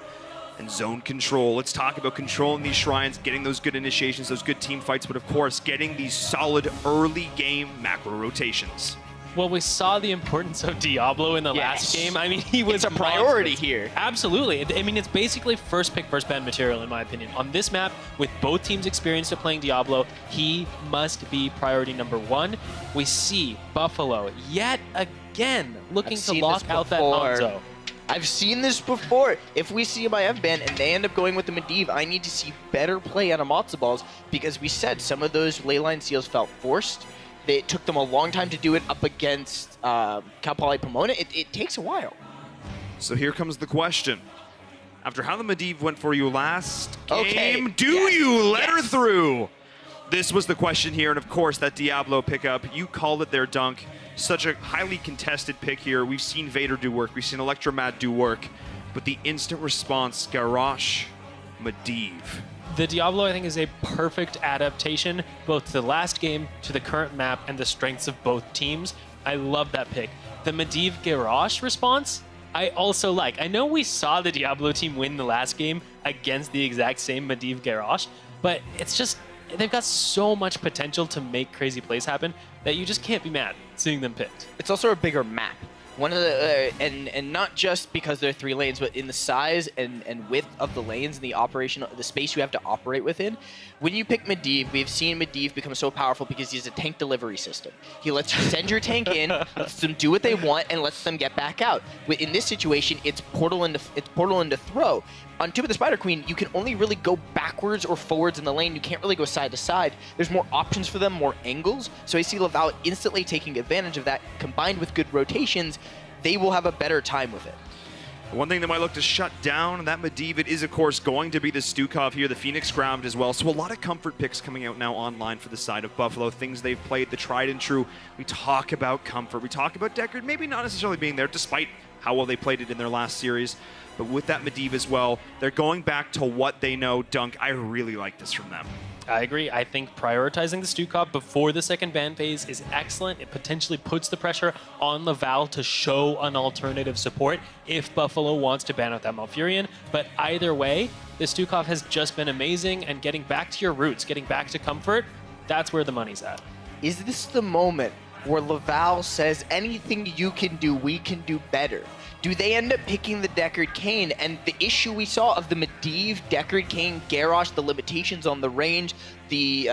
and zone control. Let's talk about controlling these shrines, getting those good initiations, those good team fights, but of course, getting these solid early game macro rotations. Well, we saw the importance of Diablo in the last game. I mean, he was a priority here. Absolutely. I mean, it's basically first pick, first ban material, in my opinion. On this map, with both teams experienced at playing Diablo, he must be priority number 1. We see Buffalo yet again looking to lock out that Hanzo. I've seen this before. If we see a IF ban and they end up going with the Medivh, I need to see better play out of Matzo Balls, because we said some of those leyline seals felt forced. It took them a long time to do it up against Cal Poly Pomona. It takes a while. So here comes the question. After how the Medivh went for you last game, do you let her through? This was the question here, and of course, that Diablo pickup, you called it their dunk. Such a highly contested pick here. We've seen Vader do work. We've seen Electromad do work. But the instant response, Garrosh, Medivh. The Diablo, I think, is a perfect adaptation, both to the last game, to the current map, and the strengths of both teams. I love that pick. The Medivh Garrosh response, I also like. I know we saw the Diablo team win the last game against the exact same Medivh Garrosh, but it's just, they've got so much potential to make crazy plays happen that you just can't be mad seeing them picked. It's also a bigger map. One of the and not just because they're 3 lanes, but in the size and width of the lanes and the space you have to operate within. When you pick Medivh, we've seen Medivh become so powerful because he's a tank delivery system. He lets you send your tank in, lets them do what they want, and lets them get back out. In this situation, it's portal into throw. On Tomb of the Spider Queen, you can only really go backwards or forwards in the lane. You can't really go side to side. There's more options for them, more angles. So I see Laval instantly taking advantage of that. Combined with good rotations, they will have a better time with it. One thing that might look to shut down that Medivh, it is, of course, going to be the Stukov here, the Phoenix Ground as well. So a lot of comfort picks coming out now online for the side of Buffalo, things they've played, the tried and true. We talk about comfort. We talk about Deckard maybe not necessarily being there, despite how well they played it in their last series. But with that Medivh as well, they're going back to what they know. Dunk, I really like this from them. I agree. I think prioritizing the Stukov before the second ban phase is excellent. It potentially puts the pressure on Laval to show an alternative support if Buffalo wants to ban out that Malfurion. But either way, the Stukov has just been amazing, and getting back to your roots, getting back to comfort, that's where the money's at. Is this the moment where Laval says, anything you can do, we can do better? Do they end up picking the Deckard Cain? And the issue we saw of the Medivh, Deckard Cain, Garrosh, the limitations on the range, we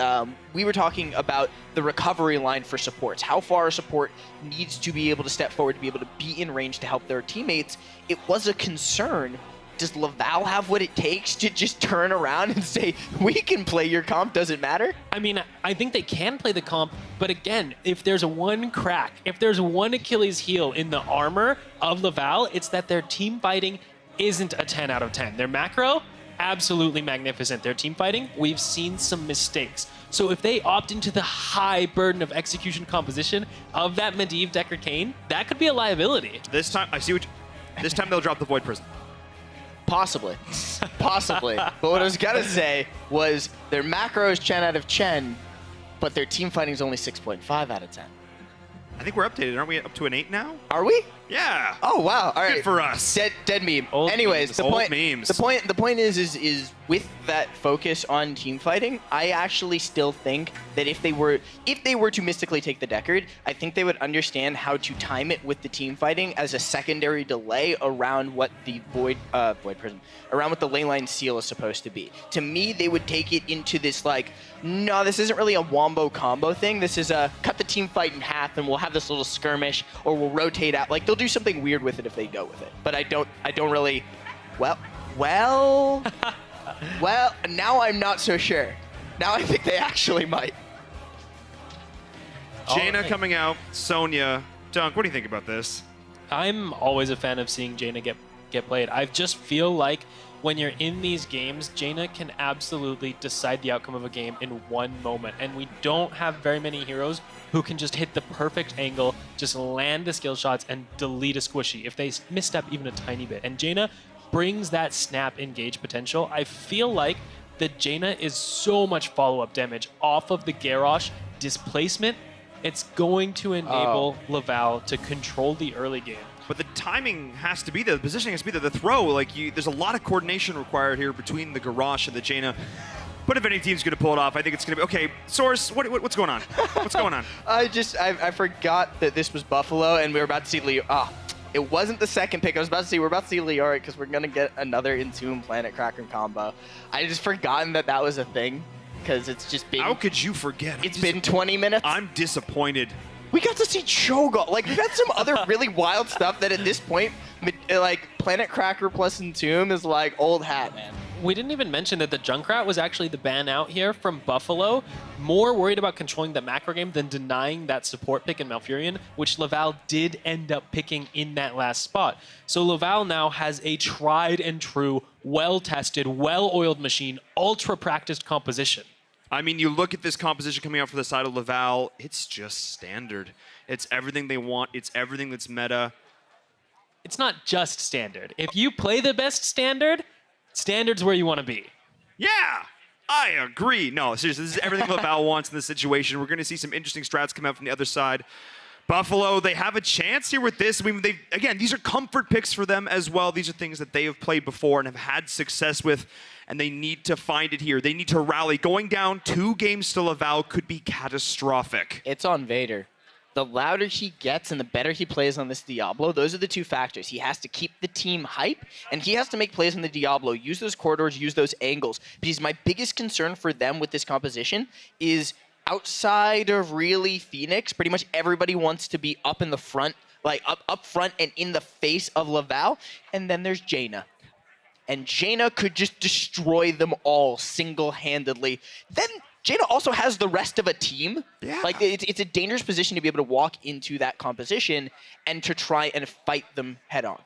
were talking about the recovery line for supports, how far a support needs to be able to step forward to be able to be in range to help their teammates. It was a concern. Does Laval have what it takes to just turn around and say, we can play your comp, doesn't matter? I mean, I think they can play the comp, but again, if there's one crack, if there's one Achilles heel in the armor of Laval, it's that their team fighting isn't a 10 out of 10. Their macro, absolutely magnificent. Their team fighting, we've seen some mistakes. So if they opt into the high burden of execution composition of that Medivh Deckard Cain, that could be a liability. This time, this time they'll drop the Void Prison. Possibly. Possibly. But what I was going to say was their macro is 10 out of 10, but their team fighting is only 6.5 out of 10. I think we're updated. Aren't we up to an 8 now? Are we? Yeah. Oh, wow. All right. Good for us. Dead meme. Old Anyways, memes. the Old point, memes. The point is with that focus on team fighting, I actually still think that if they were to mystically take the Deckard, I think they would understand how to time it with the team fighting as a secondary delay around what the Void Prison, around what the lane line seal is supposed to be. To me, they would take it into this like, no, this isn't really a wombo combo thing. This is a cut the team fight in half and we'll have this little skirmish, or we'll rotate out. Like, they'll do something weird with it if they go with it. But I don't really, well, now I'm not so sure. Now I think they actually might. Jaina coming out, Sonya. Dunk, what do you think about this? I'm always a fan of seeing Jaina get played. I just feel like when you're in these games, Jaina can absolutely decide the outcome of a game in one moment. And we don't have very many heroes who can just hit the perfect angle, just land the skill shots, and delete a squishy if they misstep even a tiny bit. And Jaina brings that snap engage potential. I feel like that Jaina is so much follow-up damage off of the Garrosh displacement. It's going to enable Laval to control the early game. But the timing has to be there. The positioning has to be there. The throw, like, there's a lot of coordination required here between the Garrosh and the Jaina. But if any team's going to pull it off, I think it's going to be... Okay, Source, what's going on? What's going on? I forgot that this was Buffalo, and we were about to see Leo. It wasn't the second pick. We're about to see Leoric, because we're going to get another Entomb Planet Cracker combo. I just forgotten that was a thing, because it's just been... How could you forget? It's been 20 minutes. I'm disappointed. We got to see Cho'Gath. Like, we've had some other really wild stuff that at this point, like, Planet Cracker plus Entomb is like old hat, man. We didn't even mention that the Junkrat was actually the ban out here from Buffalo, more worried about controlling the macro game than denying that support pick in Malfurion, which Laval did end up picking in that last spot. So Laval now has a tried and true, well-tested, well-oiled machine, ultra-practiced composition. I mean, you look at this composition coming out for the side of Laval, it's just standard. It's everything they want. It's everything that's meta. It's not just standard. If you play the best standard, standard's where you want to be. Yeah, I agree. No, seriously, this is everything Laval wants in this situation. We're going to see some interesting strats come out from the other side. Buffalo, they have a chance here with this. I mean, again, these are comfort picks for them as well. These are things that they have played before and have had success with, and they need to find it here. They need to rally. Going down 2 games to Laval could be catastrophic. It's on Vader. The louder he gets and the better he plays on this Diablo, those are the 2 factors. He has to keep the team hype, and he has to make plays on the Diablo, use those corridors, use those angles. Because my biggest concern for them with this composition is outside of really Phoenix, pretty much everybody wants to be up in the front, like up front and in the face of Laval. And then there's Jaina. And Jaina could just destroy them all single-handedly. Then Jaina also has the rest of a team. Yeah. Like, it's a dangerous position to be able to walk into that composition and to try and fight them head-on.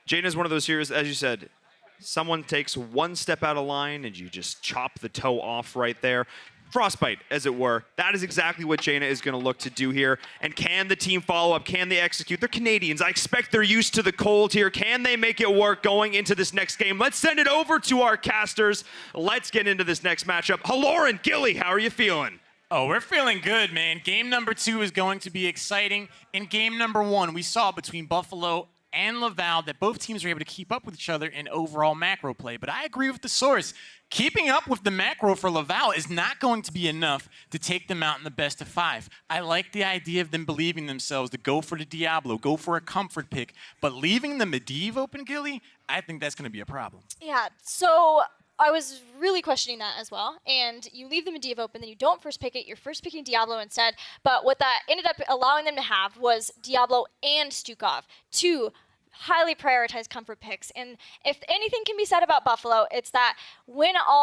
Jaina is one of those heroes, as you said, someone takes one step out of line and you just chop the toe off right there. frostbite, as it were. That is exactly what Jaina is going to look to do here. And can the team follow up? Can they execute? They're Canadians. I expect they're used to the cold here. Can they make it work going into this next game? Let's send it over to our casters. Let's get into this next matchup. Halloran, Gilly, how are you feeling? Oh, we're feeling good, man. Game number 2 is going to be exciting. In game number 1, we saw between Buffalo and Laval that both teams were able to keep up with each other in overall macro play. But I agree with the source. Keeping up with the macro for Laval is not going to be enough to take them out in the best of 5. I like the idea of them believing themselves to go for the Diablo, go for a comfort pick. But leaving the Medivh open, Gilly, I think that's going to be a problem. Yeah, so I was really questioning that as well. And you leave the Medivh open, then you don't first pick it. You're first picking Diablo instead. But what that ended up allowing them to have was Diablo and Stukov, 2 highly prioritized comfort picks. And if anything can be said about Buffalo, it's that when all